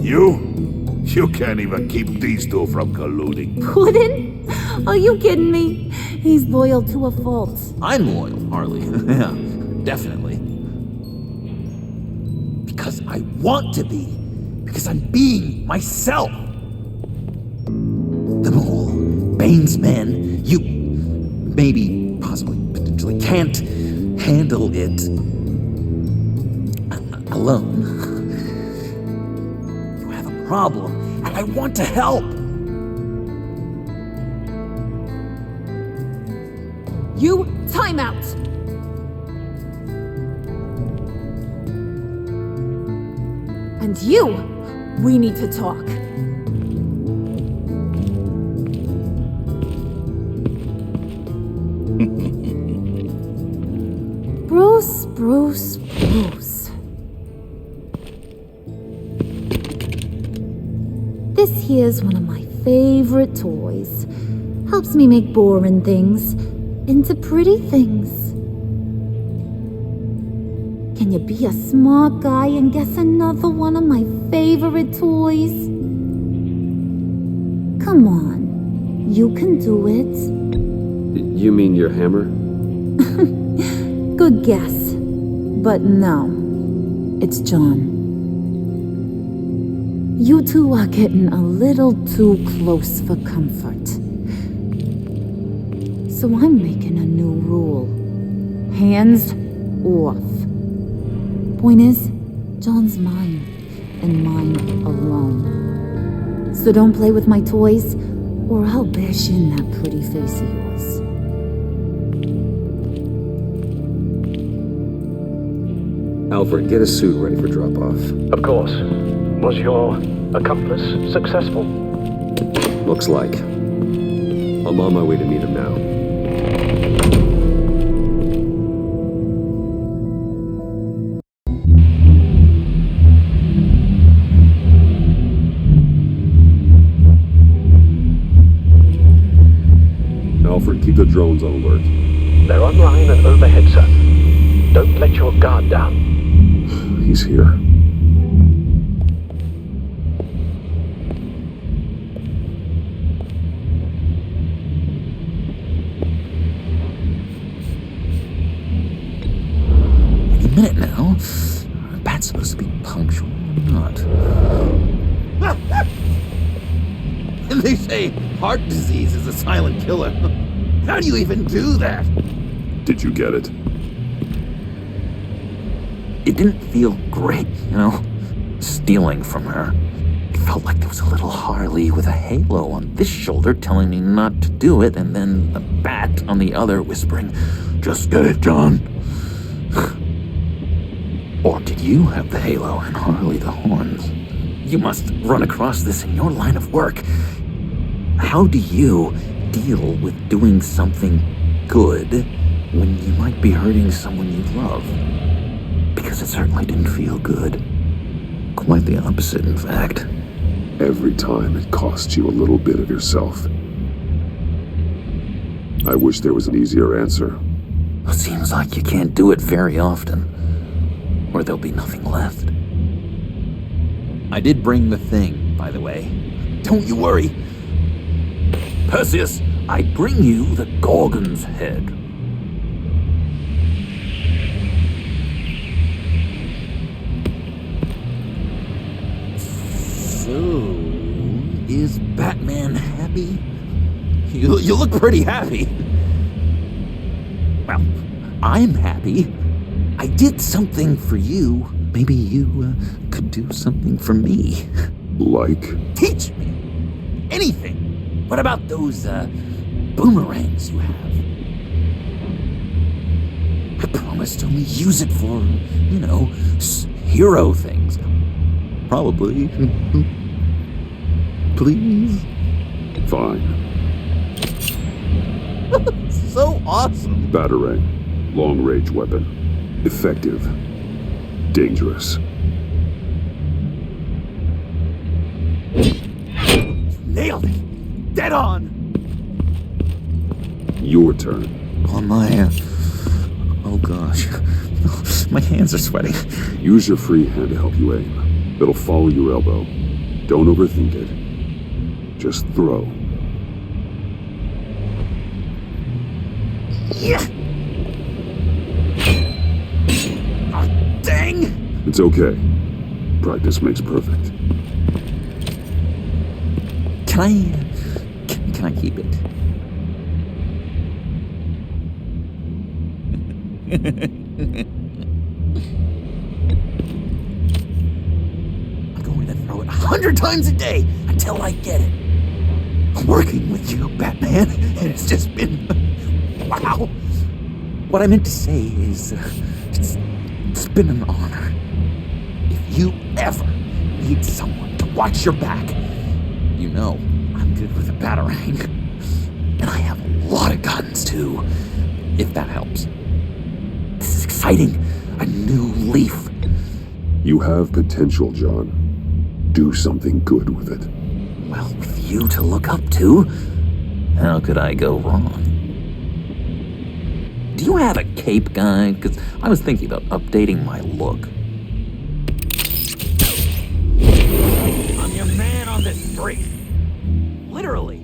You? You can't even keep these two from colluding. Puddin'? Are you kidding me? He's loyal to a fault. I'm loyal, Harley. Yeah, definitely. Because I want to be. Because I'm being myself. The mole, Bane's men, you, maybe, possibly, potentially can't handle it alone. You have a problem, and I want to help. You, time out! And you, we need to talk. Bruce. This here's one of my favorite toys. Helps me make boring things into pretty things. Can you be a smart guy and guess another one of my favorite toys? Come on, you can do it. You mean your hammer? Good guess. But no, it's John. You two are getting a little too close for comfort. So I'm making a new rule. Hands off. Point is, John's mine, and mine alone. So don't play with my toys, or I'll bash in that pretty face of yours. Alfred, get a suit ready for drop-off. Of course. Was your accomplice successful? Looks like. I'm on my way to meet him now. Alfred, keep the drones on alert. They're online and overhead, sir. Don't let your guard down. He's here. Any minute now. Bat's supposed to be punctual or not. And they say heart disease is a silent killer. How do you even do that? Did you get it? It didn't feel great, you know? Stealing from her. It felt like there was a little Harley with a halo on this shoulder telling me not to do it, and then a bat on the other whispering, "Just get it done." Or did you have the halo and Harley the horns? You must run across this in your line of work. How do you deal with doing something good when you might be hurting someone you love? Because it certainly didn't feel good. Quite the opposite, in fact. Every time it costs you a little bit of yourself. I wish there was an easier answer. It seems like you can't do it very often, or there'll be nothing left. I did bring the thing, by the way. Don't you worry. Perseus, I bring you the Gorgon's head. So, is Batman happy? You look pretty happy. Well, I'm happy. I did something for you. Maybe you could do something for me. Like? Teach me. Anything. What about those boomerangs you have? I promise to only use it for, hero things. Probably. Please? Fine. So awesome. Batarang. Long-range weapon. Effective. Dangerous. Nailed it. Dead on. Your turn. On my... oh gosh. My hands are sweating. Use your free hand to help you aim. It'll follow your elbow. Don't overthink it. Just throw. Yeah. Oh, dang. It's okay. Practice makes perfect. Can I keep it? I'm going to throw it 100 times a day until I get it. Working with you, Batman, and it's just been... wow. What I meant to say is, it's been an honor. If you ever need someone to watch your back, you know I'm good with a batarang. And I have a lot of guns, too, if that helps. This is exciting. A new leaf. You have potential, John. Do something good with it. Well, with you to look up to, how could I go wrong? Do you have a cape guide? Because I was thinking about updating my look. I'm your man on this street. Literally.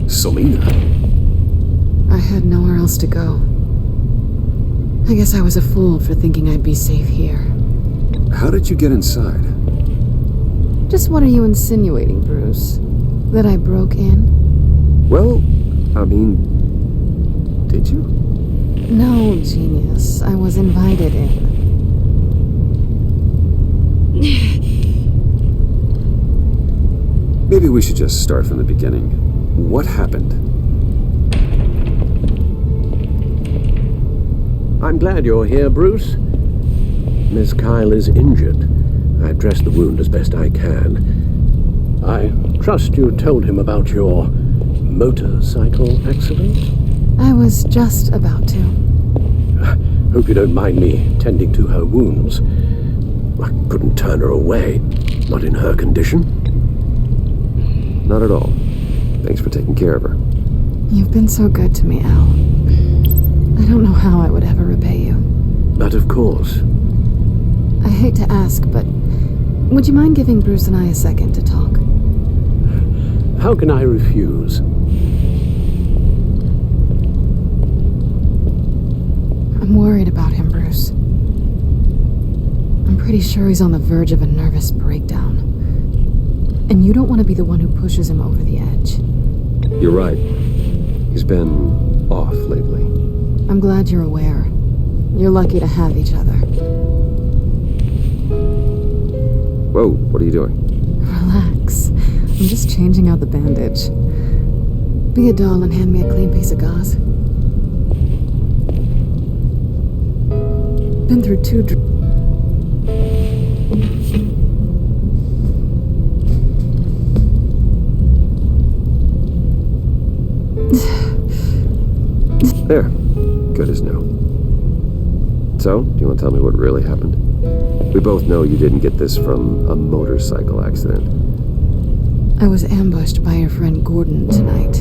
Selina? I had nowhere else to go. I guess I was a fool for thinking I'd be safe here. How did you get inside? Just what are you insinuating, Bruce? That I broke in? Well, I mean... did you? No, genius. I was invited in. Maybe we should just start from the beginning. What happened? I'm glad you're here, Bruce. Miss Kyle is injured. I've dressed the wound as best I can. I trust you told him about your motorcycle accident? I was just about to. Hope you don't mind me tending to her wounds. I couldn't turn her away, not in her condition. Not at all. Thanks for taking care of her. You've been so good to me, Al. I don't know how I would ever repay you. But of course. I hate to ask, but would you mind giving Bruce and I a second to talk? How can I refuse? I'm worried about him, Bruce. pretty sure he's on the verge of a nervous breakdown. And you don't want to be the one who pushes him over the edge. You're right. He's been off lately. I'm glad you're aware. You're lucky to have each other. Whoa, what are you doing? Relax. I'm just changing out the bandage. Be a doll and hand me a clean piece of gauze. Been through 2 There. Good as new. So, do you want to tell me what really happened? We both know you didn't get this from a motorcycle accident. I was ambushed by your friend Gordon tonight.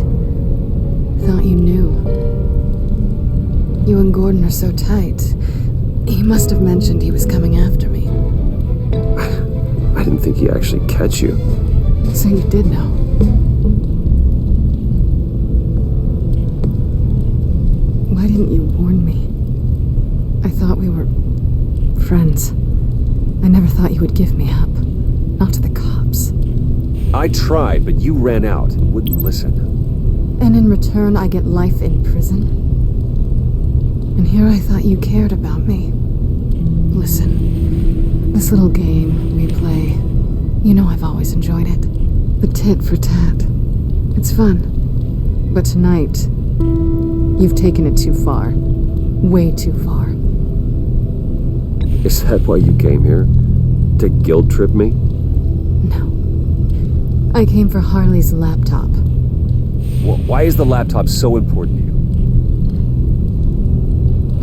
Thought you knew. You and Gordon are so tight. He must have mentioned he was coming after me. I didn't think he'd actually catch you. So you did know. Why didn't you warn me? I thought we were friends. I never thought you would give me up. Not to the cops. I tried, but you ran out and wouldn't listen. And in return, I get life in prison? And here I thought you cared about me. Listen, this little game we play, you know I've always enjoyed it. The tit for tat. It's fun. But tonight, you've taken it too far. Way too far. Is that why you came here? To guilt trip me? No. I came for Harley's laptop. Why is the laptop so important to you?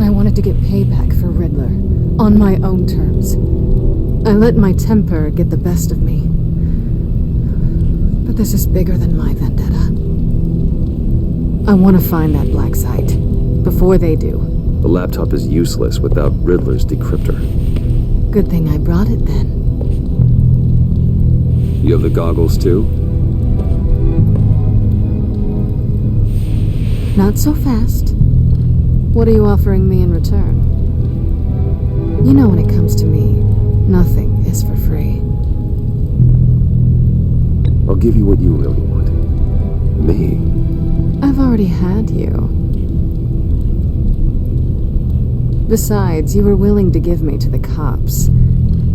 I wanted to get payback for Riddler, on my own terms. I let my temper get the best of me. But this is bigger than my vendetta. I want to find that black site, before they do. The laptop is useless without Riddler's decryptor. Good thing I brought it then. You have the goggles too? Not so fast. What are you offering me in return? You know when it comes to me, nothing is for free. I'll give you what you really want. Me. I've already had you. Besides, you were willing to give me to the cops.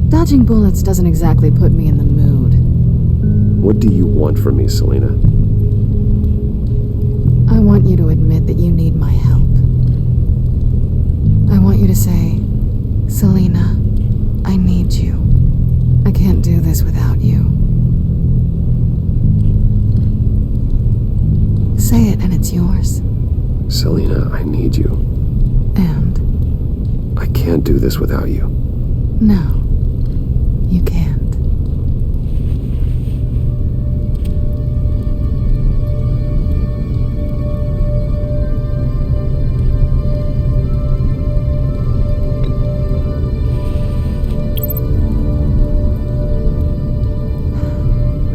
Dodging bullets doesn't exactly put me in the mood. What do you want from me, Selina? I want you to admit that you need my help. I want you to say, Selina, I need you. I can't do this without you. Say it and it's yours. Selina, I need you. And? I can't do this without you. No, you can't.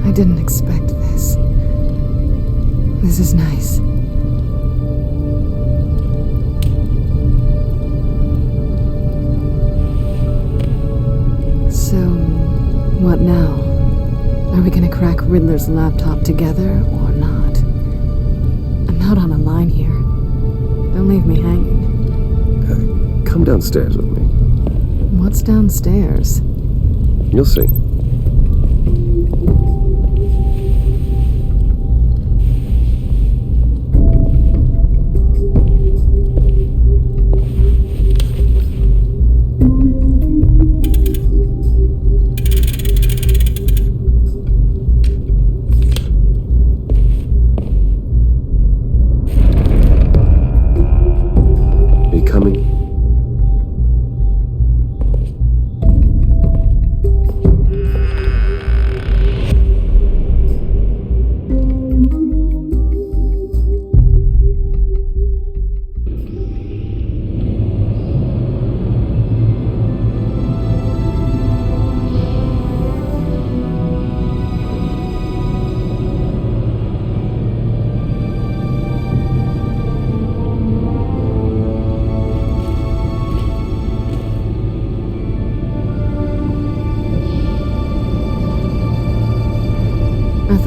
I didn't expect this. This is nice. So, what now? Are we gonna crack Riddler's laptop together or not? I'm out on a line here. Don't leave me hanging. Come downstairs with me. What's downstairs? You'll see.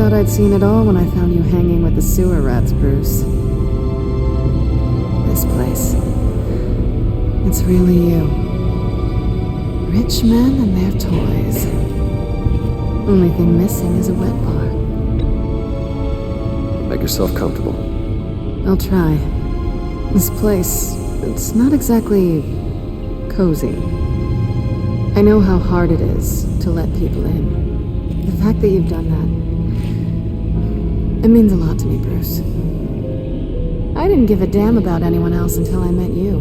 thought I'd seen it all when I found you hanging with the sewer rats, Bruce. This place. It's really you. Rich men and their toys. Only thing missing is a wet bar. Make yourself comfortable. I'll try. This place, it's not exactly cozy. I know how hard it is to let people in. The fact that you've done that, it means a lot to me, Bruce. I didn't give a damn about anyone else until I met you.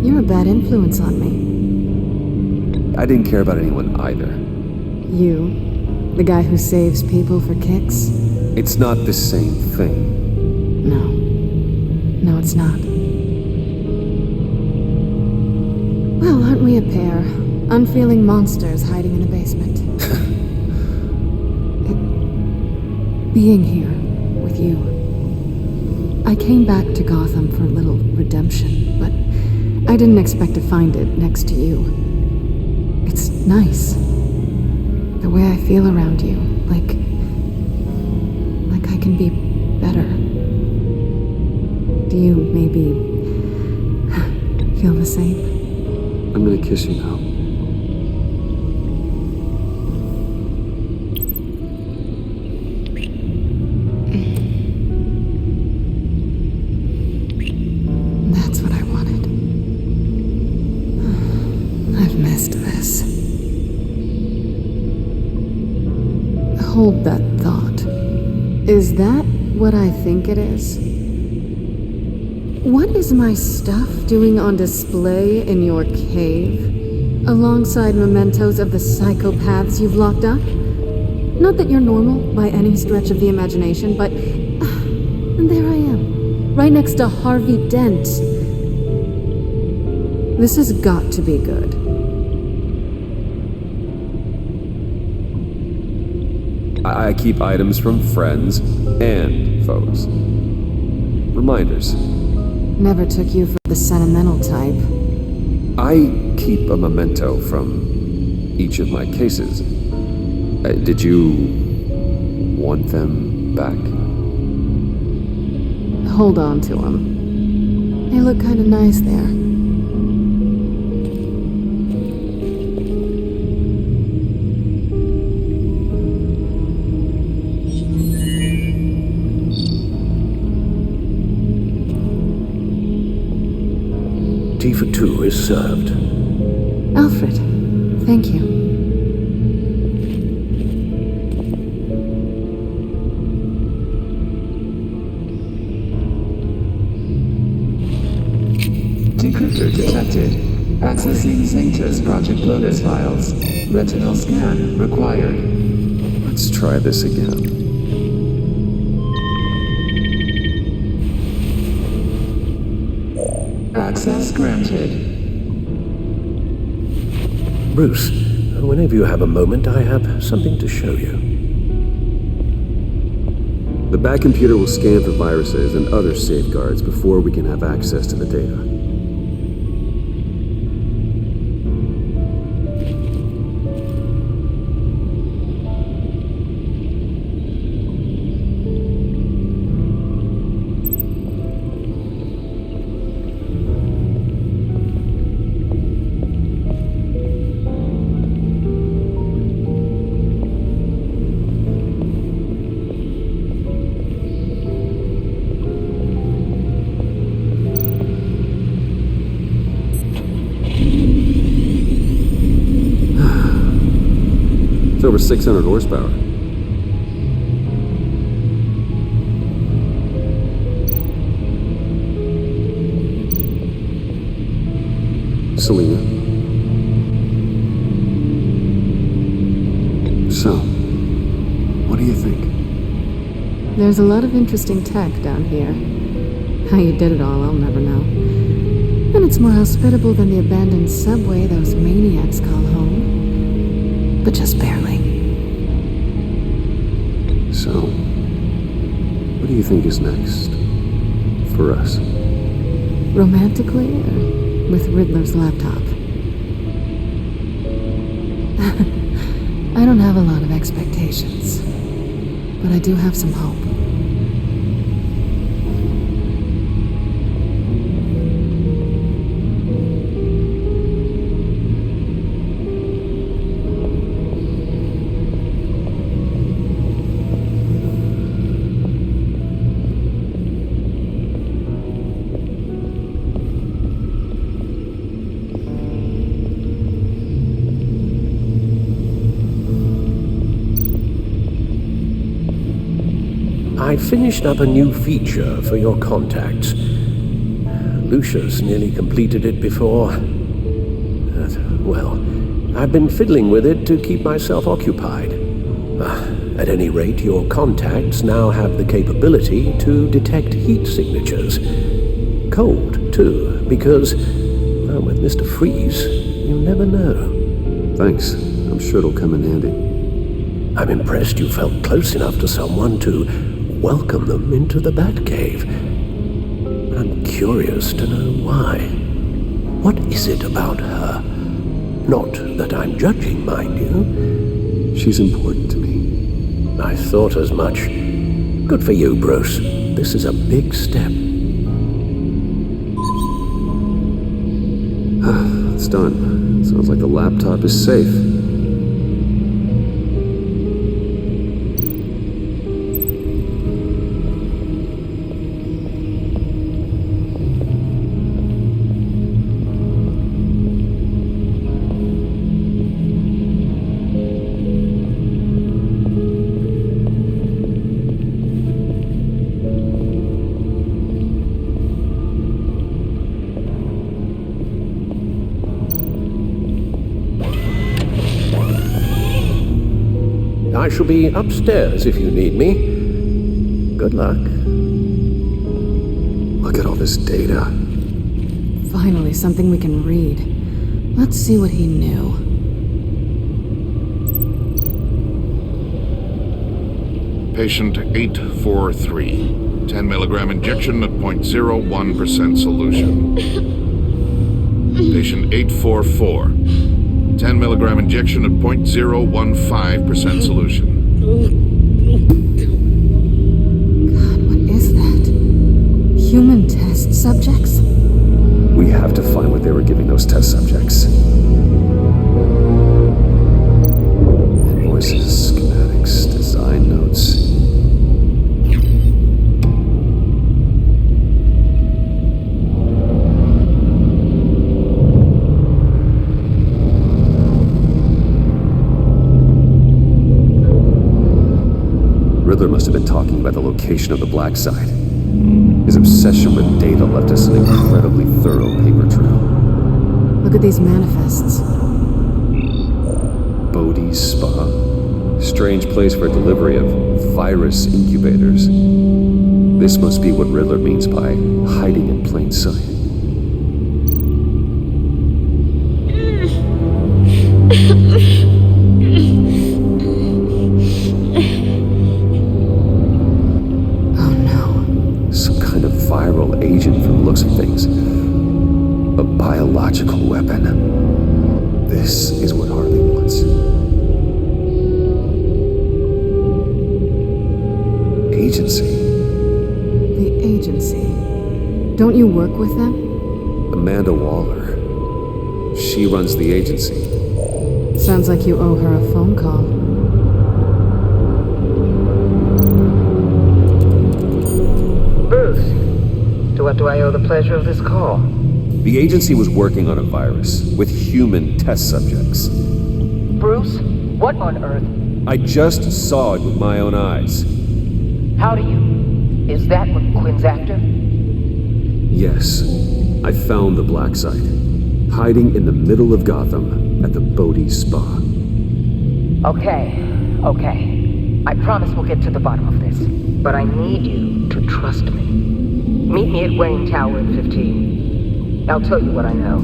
You're a bad influence on me. I didn't care about anyone either. You? The guy who saves people for kicks? It's not the same thing. No. No, it's not. Well, aren't we a pair? Unfeeling monsters hiding in the basement. Being here with you. I came back to Gotham for a little redemption, but I didn't expect to find it next to you. It's nice. The way I feel around you, like I can be better. Do you maybe feel the same? I'm gonna kiss you now. That's what I wanted. I've missed this. Hold that thought. Is that what I think it is? What is my stuff doing on display in your cave? Alongside mementos of the psychopaths you've locked up? Not that you're normal by any stretch of the imagination, but and there I am, right next to Harvey Dent. This has got to be good. I keep items from friends and foes. Reminders. Never took you for the sentimental type. I keep a memento from each of my cases. Did you want them back? Hold on to them. They look kind of nice there. Tea for two is served. Alfred, thank you. Decryptor detected. Accessing Sanctus Project Lotus files. Retinal scan required. Let's try this again. Access granted. Bruce, whenever you have a moment, I have something to show you. The back computer will scan for viruses and other safeguards before we can have access to the data. It's over 600 horsepower. Selena. So, what do you think? There's a lot of interesting tech down here. How you did it all, I'll never know. And it's more hospitable than the abandoned subway those maniacs call home. But just barely. So, what do you think is next for us? Romantically, or with Riddler's laptop? I don't have a lot of expectations, but I do have some hope. I finished up a new feature for your contacts. Lucius nearly completed it before. Well, I've been fiddling with it to keep myself occupied. At any rate, your contacts now have the capability to detect heat signatures. Cold, too, because, well, with Mr. Freeze, you never know. Thanks. I'm sure it'll come in handy. I'm impressed you felt close enough to someone to welcome them into the Batcave. I'm curious to know why. What is it about her? Not that I'm judging, mind you. She's important to me. I thought as much. Good for you, Bruce. This is a big step. It's done. Sounds like the laptop is safe. I shall be upstairs if you need me. Good luck. Look at all this data. Finally, something we can read. Let's see what he knew. Patient 843. 10 milligram injection at 0.01% solution. Patient 844. 10 milligram injection at 0.015% solution. God, what is that? Human test subjects? We have to find what they were giving those test subjects. Invoices, schematics, design notes. Riddler must have been talking about the location of the black site. His obsession with data left us an incredibly thorough paper trail. Look at these manifests. Bodhi's Spa. Strange place for delivery of virus incubators. This must be what Riddler means by hiding in plain sight. Agent from the looks of things. A biological weapon. This is what Harley wants. Agency. The agency. Don't you work with them? Amanda Waller. She runs the agency. Sounds like you owe her a phone call. To what do I owe the pleasure of this call? The agency was working on a virus with human test subjects. Bruce, what on earth? I just saw it with my own eyes. How do you? Is that what Quinn's after? Yes. I found the black site. Hiding in the middle of Gotham at the Bodhi Spa. Okay. I promise we'll get to the bottom of this. But I need you to trust me. Meet me at Wayne Tower at 15. I'll tell you what I know.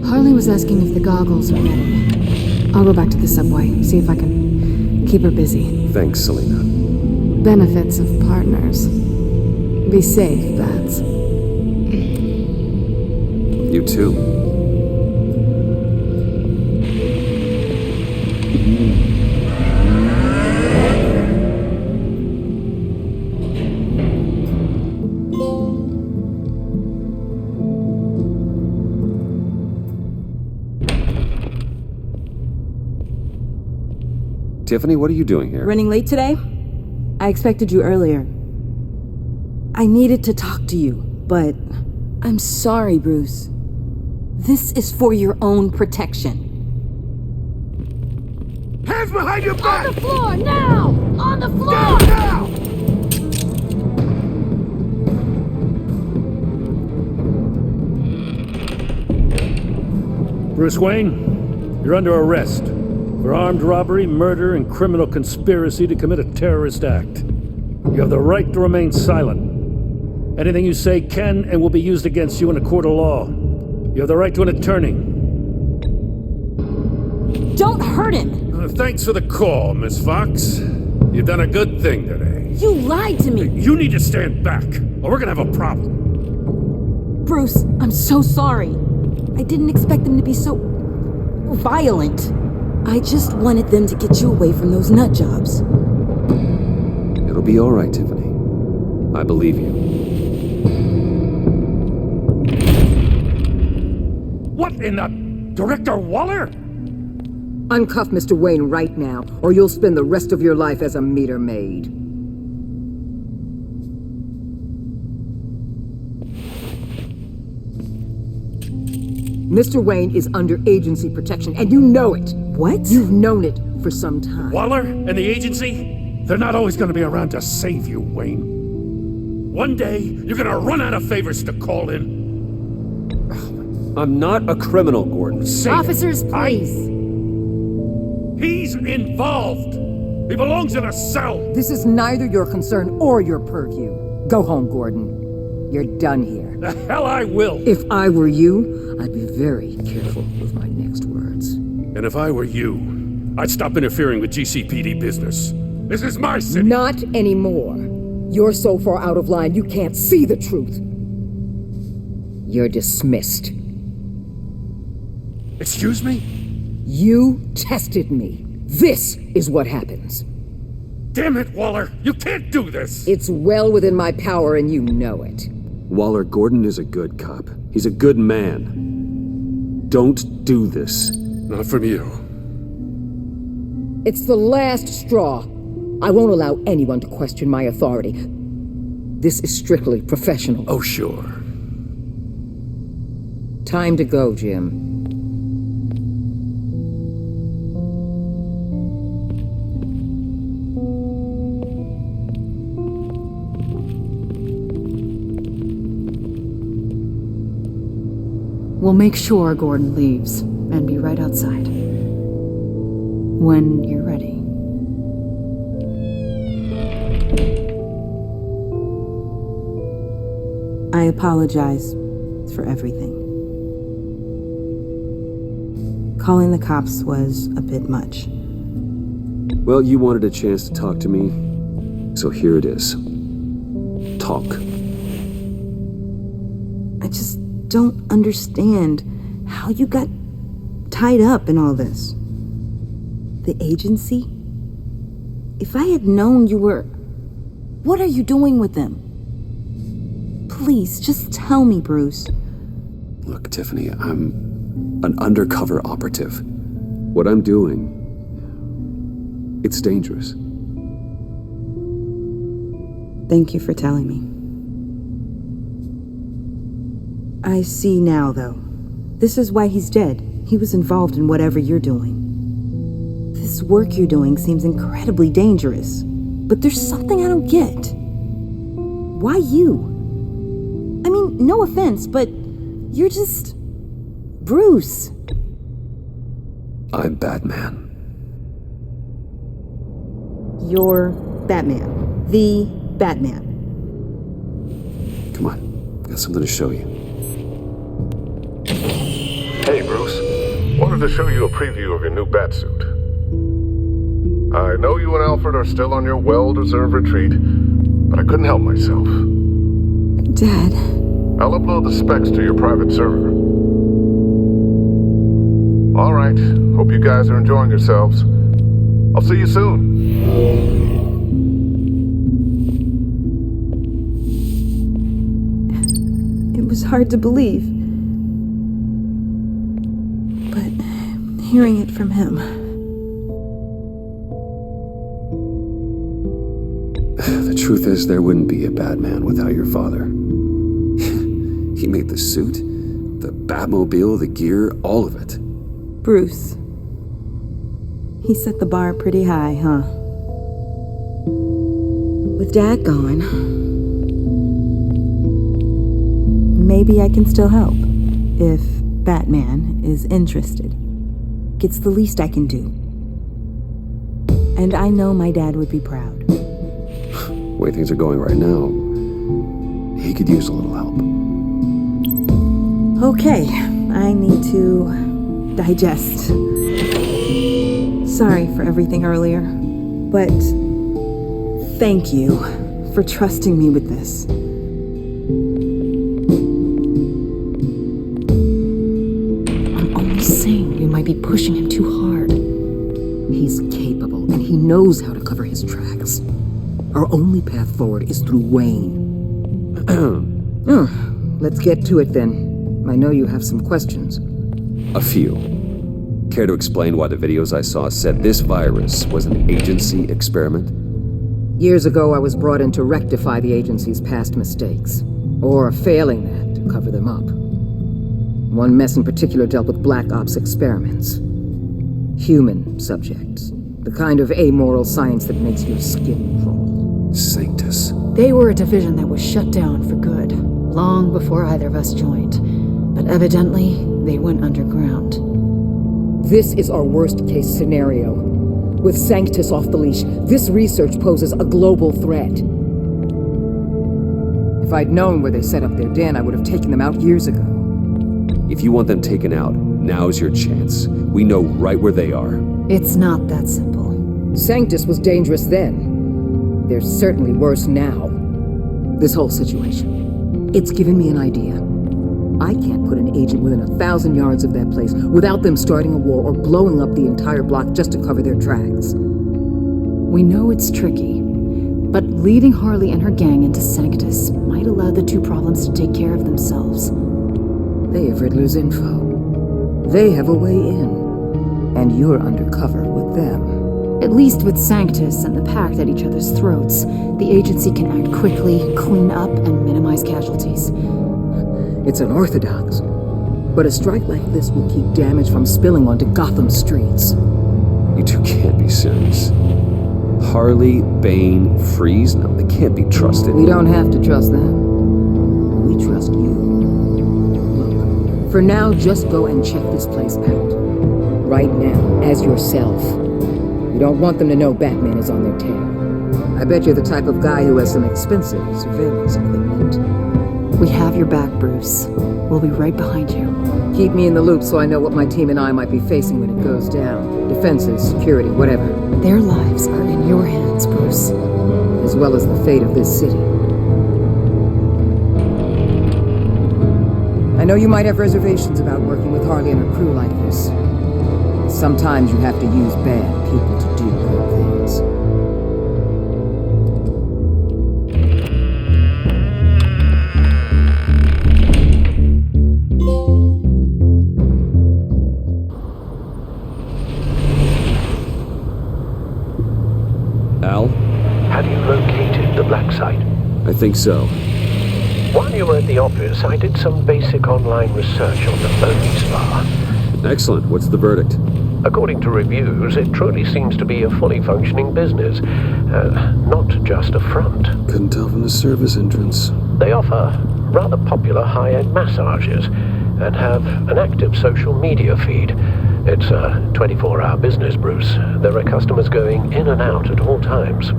Harley was asking if the goggles are ready. I'll go back to the subway, see if I can keep her busy. Thanks, Selena. Benefits of partners. Be safe, Bats. You too. Tiffany, what are you doing here? Running late today? I expected you earlier. I needed to talk to you, but I'm sorry, Bruce. This is for your own protection. Hands behind your back! On the floor, now! On the floor! Down, now! Bruce Wayne, you're under arrest for armed robbery, murder, and criminal conspiracy to commit a terrorist act. You have the right to remain silent. Anything you say can and will be used against you in a court of law. You have the right to an attorney. Don't hurt him! Thanks for the call, Miss Fox. You've done a good thing today. You lied to me! You need to stand back, or we're gonna have a problem. Bruce, I'm so sorry. I didn't expect them to be so violent. I just wanted them to get you away from those nut jobs. It'll be all right, Tiffany. I believe you. What in the... Director Waller? Uncuff Mr. Wayne right now, or you'll spend the rest of your life as a meter maid. Mr. Wayne is under agency protection, and you know it. What? You've known it for some time. Waller and the agency? They're not always going to be around to save you, Wayne. One day, you're going to run out of favors to call in. I'm not a criminal, Gordon. Say Officers, please. He's involved. He belongs in a cell. This is neither your concern or your purview. Go home, Gordon. You're done here. The hell I will. If I were you, I'd be very careful with my next words. And if I were you, I'd stop interfering with GCPD business. This is my city. Not anymore. You're so far out of line, you can't see the truth. You're dismissed. Excuse me? You tested me. This is what happens. Damn it, Waller! You can't do this! It's well within my power and you know it. Waller, Gordon is a good cop. He's a good man. Don't do this. Not from you. It's the last straw. I won't allow anyone to question my authority. This is strictly professional. Oh, sure. Time to go, Jim. We'll make sure Gordon leaves and be right outside. When you're ready. I apologize for everything. Calling the cops was a bit much. Well, you wanted a chance to talk to me, so here it is. Talk. I just don't understand how you got tied up in all this. The agency? If I had known you were... What are you doing with them? Please, just tell me, Bruce. Look, Tiffany, I'm an undercover operative. What I'm doing, it's dangerous. Thank you for telling me. I see now, though. This is why he's dead. He was involved in whatever you're doing. This work you're doing seems incredibly dangerous. But there's something I don't get. Why you? I mean, no offense, but you're just... Bruce. I'm Batman. You're Batman. The Batman. Come on, got something to show you. Hey, Bruce. Wanted to show you a preview of your new Batsuit. I know you and Alfred are still on your well-deserved retreat, but I couldn't help myself. Dad. I'll upload the specs to your private server. All right. Hope you guys are enjoying yourselves. I'll see you soon. It was hard to believe. But hearing it from him... The truth is, there wouldn't be a Batman without your father. He made the suit, the Batmobile, the gear, all of it. Bruce. He set the bar pretty high, huh? With Dad gone... maybe I can still help. If Batman is interested. It's the least I can do. And I know my dad would be proud. The way things are going right now, he could use a little help. Okay, I need to digest. Sorry for everything earlier, but thank you for trusting me with this. I'm only saying you might be pushing him too hard. He's capable, and he knows how to cover his tracks. Our only path forward is through Wayne. Let's get to it then. I know you have some questions. A few. Care to explain why the videos I saw said this virus was an agency experiment? Years ago, I was brought in to rectify the agency's past mistakes. Or failing that, to cover them up. One mess in particular dealt with Black Ops experiments. Human subjects. The kind of amoral science that makes your skin crawl. Sanctus. They were a division that was shut down for good, long before either of us joined. But evidently, they went underground. This is our worst-case scenario. With Sanctus off the leash, this research poses a global threat. If I'd known where they set up their den, I would have taken them out years ago. If you want them taken out, now's your chance. We know right where they are. It's not that simple. Sanctus was dangerous then. They're certainly worse now. This whole situation, it's given me an idea. I can't put an agent within 1,000 yards of that place without them starting a war or blowing up the entire block just to cover their tracks. We know it's tricky, but leading Harley and her gang into Sanctus might allow the two problems to take care of themselves. They have Riddler's info. They have a way in. And you're undercover with them. At least with Sanctus and the Pact at each other's throats, the agency can act quickly, clean up, and minimize casualties. It's unorthodox, but a strike like this will keep damage from spilling onto Gotham streets. You two can't be serious. Harley, Bane, Freeze? No, they can't be trusted. We don't have to trust them. We trust you. Look, for now, just go and check this place out. Right now, as yourself. You don't want them to know Batman is on their tail. I bet you're the type of guy who has some expensive surveillance equipment. We have your back, Bruce. We'll be right behind you. Keep me in the loop so I know what my team and I might be facing when it goes down. Defenses, security, whatever. Their lives are in your hands, Bruce. As well as the fate of this city. I know you might have reservations about working with Harley and her crew like this. Sometimes you have to use bad people to do good things. Al? Have you located the black site? I think so. While you were at the office, I did some basic online research on the Bogey Spa. Excellent. What's the verdict? According to reviews, it truly seems to be a fully functioning business, not just a front. Couldn't tell from the service entrance. They offer rather popular high-end massages and have an active social media feed. It's a 24-hour business, Bruce. There are customers going in and out at all times.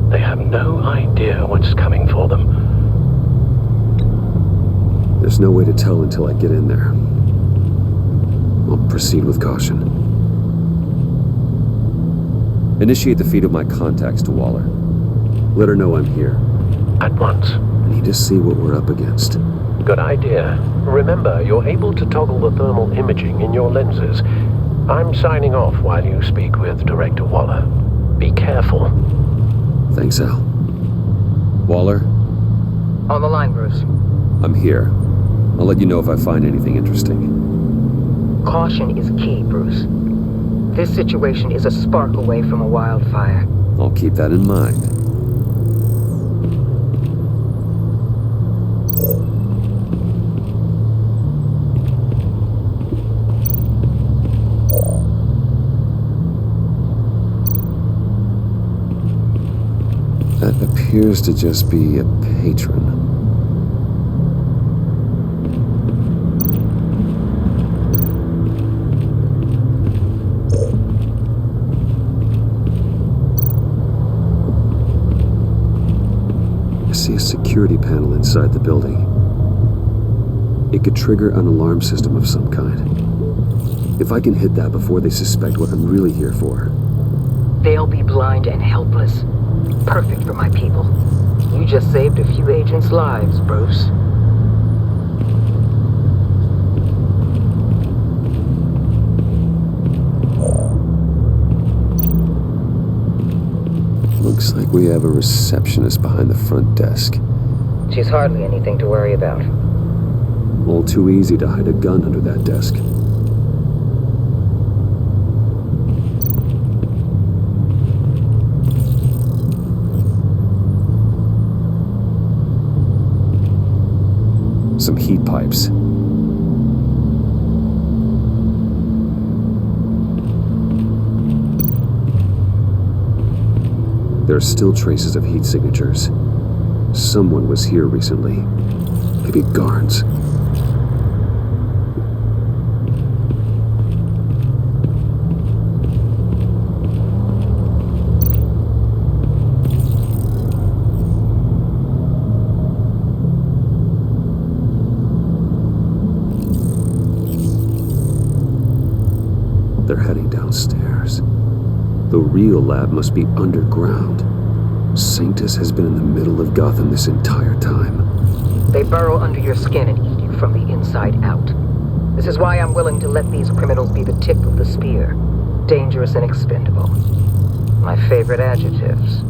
They have no idea what's coming for them. There's no way to tell until I get in there. I'll proceed with caution. Initiate the feed of my contacts to Waller. Let her know I'm here. At once. I need to see what we're up against. Good idea. Remember, you're able to toggle the thermal imaging in your lenses. I'm signing off while you speak with Director Waller. Be careful. Thanks, Al. Waller? On the line, Bruce. I'm here. I'll let you know if I find anything interesting. Caution is key, Bruce. This situation is a spark away from a wildfire. I'll keep that in mind. That appears to just be a patron. I see a security panel inside the building. It could trigger an alarm system of some kind. If I can hit that before they suspect what I'm really here for. They'll be blind and helpless. Perfect for my people. You just saved a few agents' lives, Bruce. Looks like we have a receptionist behind the front desk. She's hardly anything to worry about. All too easy to hide a gun under that desk. Some heat pipes. There are still traces of heat signatures. Someone was here recently. Maybe guards. They're heading downstairs. The real lab must be underground. Sanctus has been in the middle of Gotham this entire time. They burrow under your skin and eat you from the inside out. This is why I'm willing to let these criminals be the tip of the spear. Dangerous and expendable. My favorite adjectives.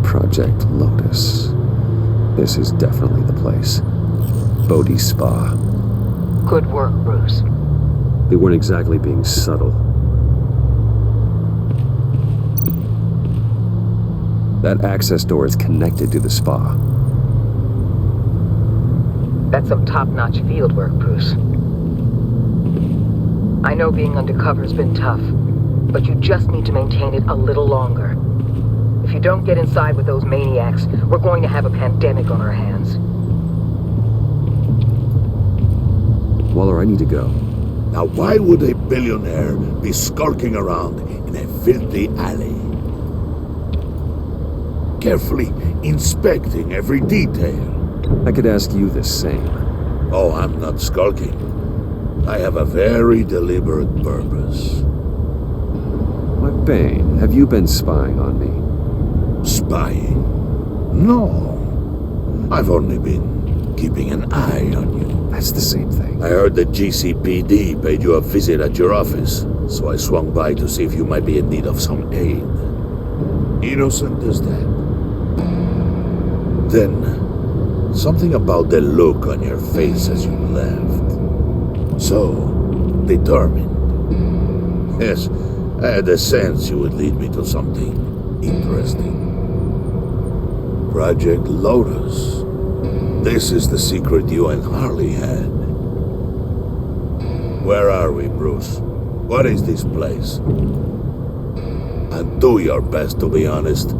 Project Lotus. This is definitely the place. Bodhi Spa. Good work, Bruce. We weren't exactly being subtle. That access door is connected to the spa. That's some top-notch field work, Bruce. I know being undercover's been tough, but you just need to maintain it a little longer. If you don't get inside with those maniacs, we're going to have a pandemic on our hands. Waller, I need to go. Now why would a billionaire be skulking around in a filthy alley? Carefully inspecting every detail. I could ask you the same. Oh, I'm not skulking. I have a very deliberate purpose. Why, Bane, have you been spying on me? Spying? No. I've only been keeping an eye on you. That's the same thing. I heard that GCPD paid you a visit at your office, so I swung by to see if you might be in need of some aid. Innocent as that. Then, something about the look on your face as you left. So, determined. Yes, I had a sense you would lead me to something interesting. Project Lotus. This is the secret you and Harley had. Where are we, Bruce? What is this place? And do your best to be honest.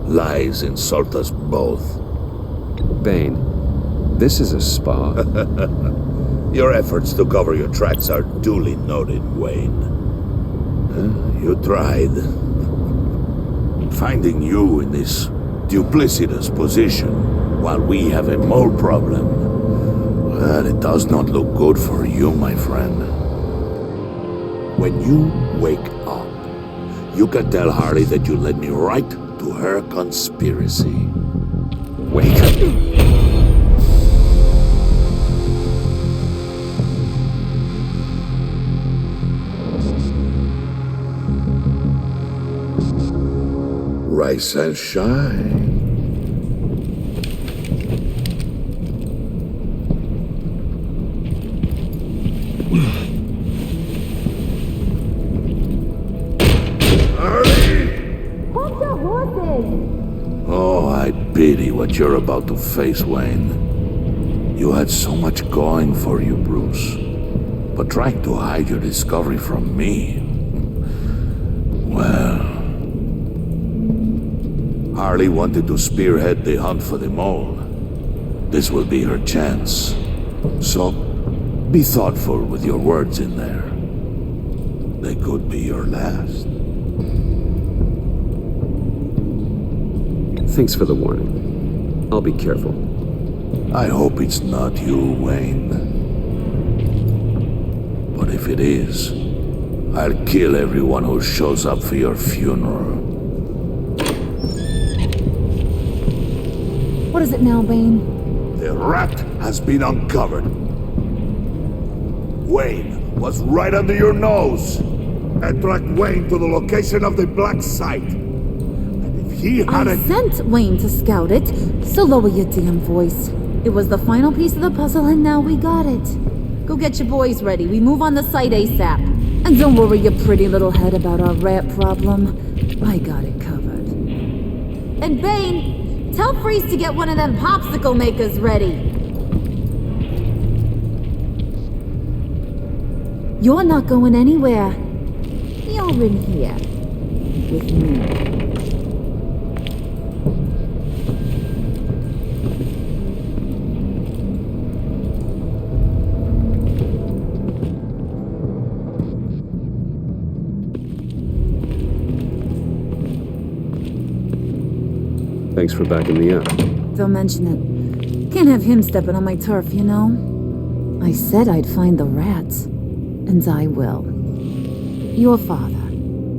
Lies insult us both. Bane, this is a spa. Your efforts to cover your tracks are duly noted, Wayne. You tried. Finding you in this duplicitous position while we have a mole problem, well, it does not look good for you, my friend. When you wake up, you can tell Harley that you led me right to her conspiracy. Wake up. Rise and shine. Oh, I pity what you're about to face, Wayne. You had so much going for you, Bruce. But trying to hide your discovery from me... well... Harley wanted to spearhead the hunt for the mole. This will be her chance. So, be thoughtful with your words in there. They could be your last. Thanks for the warning. I'll be careful. I hope it's not you, Wayne. But if it is, I'll kill everyone who shows up for your funeral. What is it now, Bane? The rat has been uncovered. Wayne was right under your nose. I tracked Wayne to the location of the black site. And if he had I sent Wayne to scout it, so lower your damn voice. It was the final piece of the puzzle and now we got it. Go get your boys ready. We move on the site ASAP. And don't worry your pretty little head about our rat problem. I got it covered. And Bane, tell Freeze to get one of them popsicle makers ready. You're not going anywhere. You're in here. With me. Thanks for backing me up. Don't mention it. Can't have him stepping on my turf, you know? I said I'd find the rats. And I will. Your father.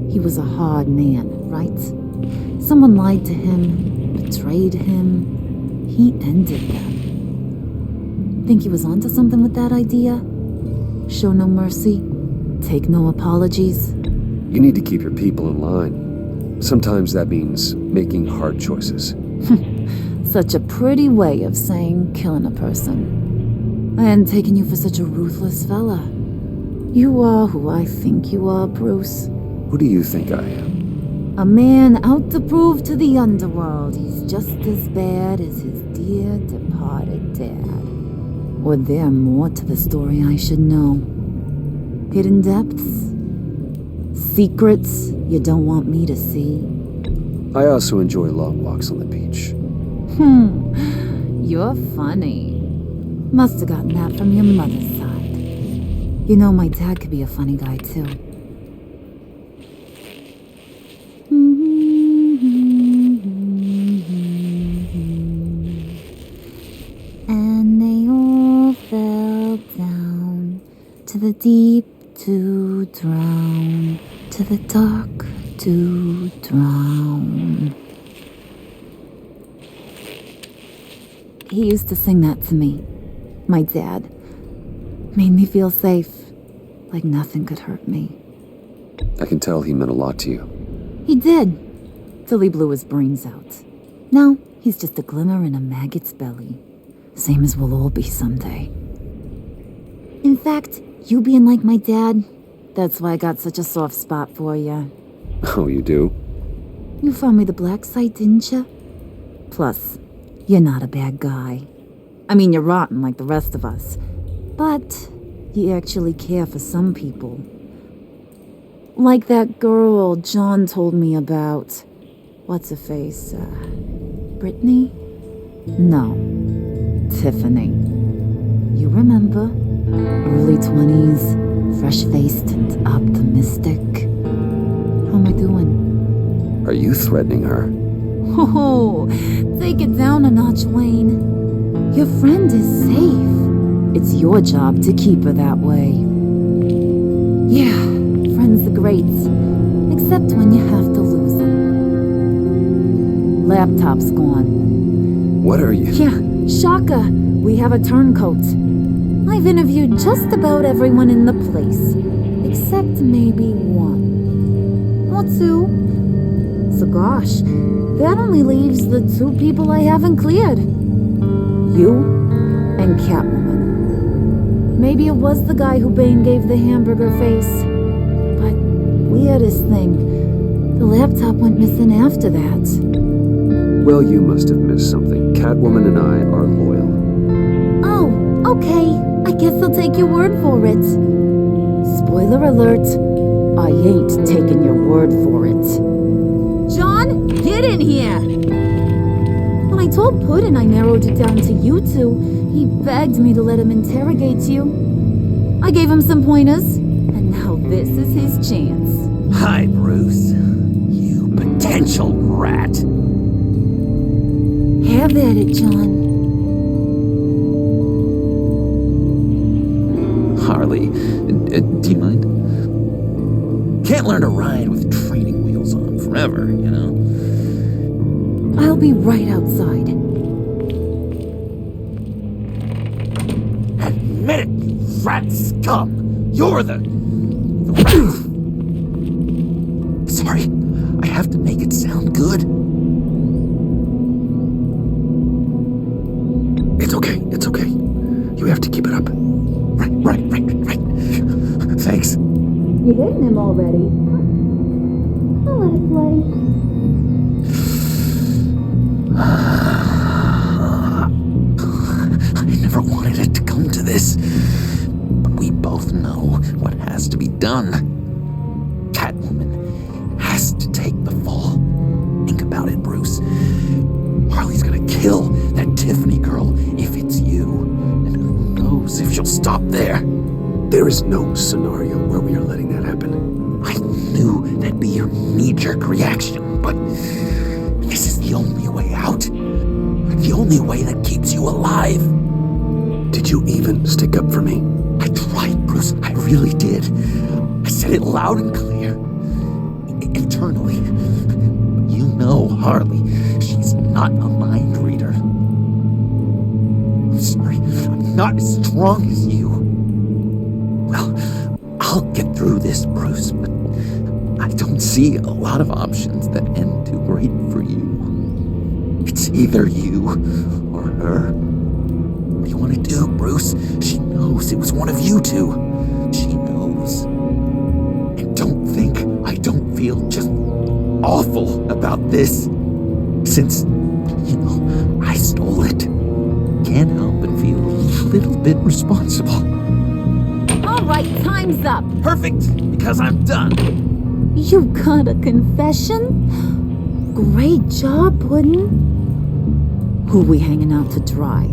He was a hard man, right? Someone lied to him, betrayed him. He ended them. Think he was onto something with that idea? Show no mercy? Take no apologies? You need to keep your people in line. Sometimes that means making hard choices. Such a pretty way of saying killing a person. I hadn't taken you for such a ruthless fella. You are who I think you are, Bruce. Who do you think I am? A man out to prove to the underworld he's just as bad as his dear departed dad. Or there more to the story I should know. Hidden depths? Secrets you don't want me to see? I also enjoy long walks on the beach. You're funny. Must have gotten that from your mother's side. You know, my dad could be a funny guy, too. And they all fell down to the deep to drown, to the dark to drown. He used to sing that to me. My dad. Made me feel safe, like nothing could hurt me. I can tell he meant a lot to you. He did, till he blew his brains out. Now, he's just a glimmer in a maggot's belly. Same as we'll all be someday. In fact, you being like my dad, that's why I got such a soft spot for you. Oh, you do? You found me the black site, didn't you? Plus, you're not a bad guy. I mean, you're rotten like the rest of us. But you actually care for some people. Like that girl John told me about. What's her face? Brittany? No. Tiffany. You remember? Early 20s, fresh-faced and optimistic. How am I doing? Are you threatening her? Oh, take it down a notch, Wayne. Your friend is safe. It's your job to keep her that way. Yeah, friends are great. Except when you have to lose them. Laptop's gone. What are you? Yeah, shocker. We have a turncoat. I've interviewed just about everyone in the place. Except maybe one. Or two. So gosh, that only leaves the two people I haven't cleared. You and Catwoman. Maybe it was the guy who Bane gave the hamburger face. But weirdest thing, the laptop went missing after that. Well, you must have missed something. Catwoman and I are loyal. Oh, okay. I guess I'll take your word for it. Spoiler alert, I ain't taking your word for it. John, get in here! When I told Puddin' I narrowed it down to you two, he begged me to let him interrogate you. I gave him some pointers, and now this is his chance. Hi, Bruce. You potential rat. Have at it, John. Harley, do you mind? Can't learn to ride with training wheels on forever, you know? I'll be right outside. Admit it, you rat scum! You're the rat! Sorry, I have to make it sound good. It's okay, it's okay. You have to keep it up. Right. Thanks. You hitting him already? I'll let it play. I never wanted it to come to this, but we both know what has to be done. Catwoman has to take the fall. Think about it, Bruce. Harley's gonna kill that Tiffany girl if it's you, and who knows if she'll stop there. There is no scenario where we are letting that happen. I knew that'd be your knee-jerk reaction, but this is the only way out. The only way that keeps you alive. Did you even stick up for me? I tried, Bruce. I really did. I said it loud and clear. Internally. You know Harley. She's not a mind reader. I'm sorry. I'm not as strong as you. Well, I'll get through this, Bruce, but I don't see a lot of options that end too great for you. It's either you or her. What do you want to do, Bruce? She knows it was one of you two. She knows Bruce. And don't think I don't feel just awful about this. Since, I stole it. Can't help but feel a little bit responsible. All right, time's up. Perfect, because I'm done. You got a confession? Great job, Puddin'. Who we hanging out to dry?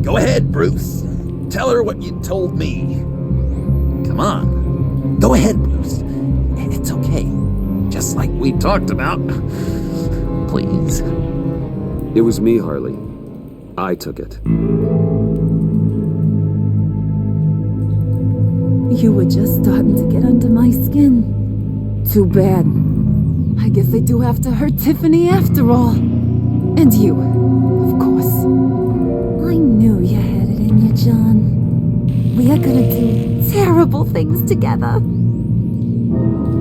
Go ahead, Bruce. Tell her what you told me. Come on. Go ahead, Bruce. It's okay. Just like we talked about. Please. It was me, Harley. I took it. You were just starting to get under my skin. Too bad. I guess I do have to hurt Tiffany after all. And you, of course. I knew you had it in you, John. We are gonna do terrible things together.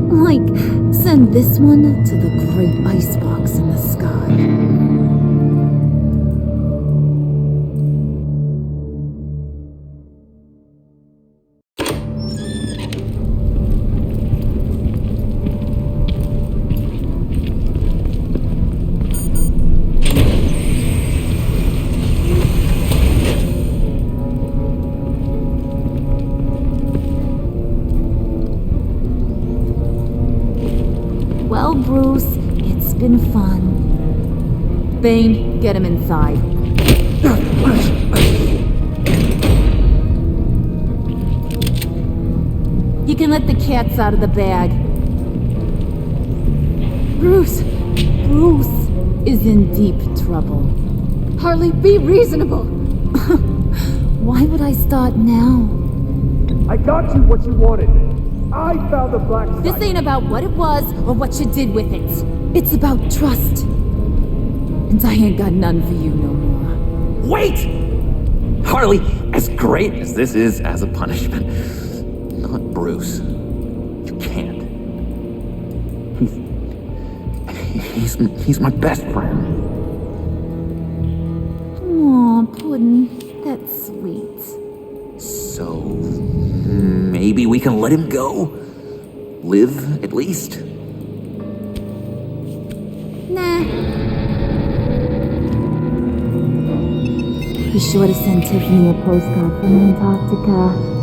Like, send this one to the great icebox in the sky. Well, Bruce, it's been fun. Bane, get him inside. You can let the cats out of the bag. Bruce is in deep trouble. Harley, be reasonable. Why would I start now? I got you what you wanted. I found the black site. This ain't about what it was or what you did with it. It's about trust. And I ain't got none for you no more. Wait! Harley, as great as this is as a punishment, not Bruce. You can't. He's my best friend. Aw, Puddin', that's sweet. So, maybe we can let him go? Live, at least? Nah. Be sure to send Tiffany a postcard from Antarctica.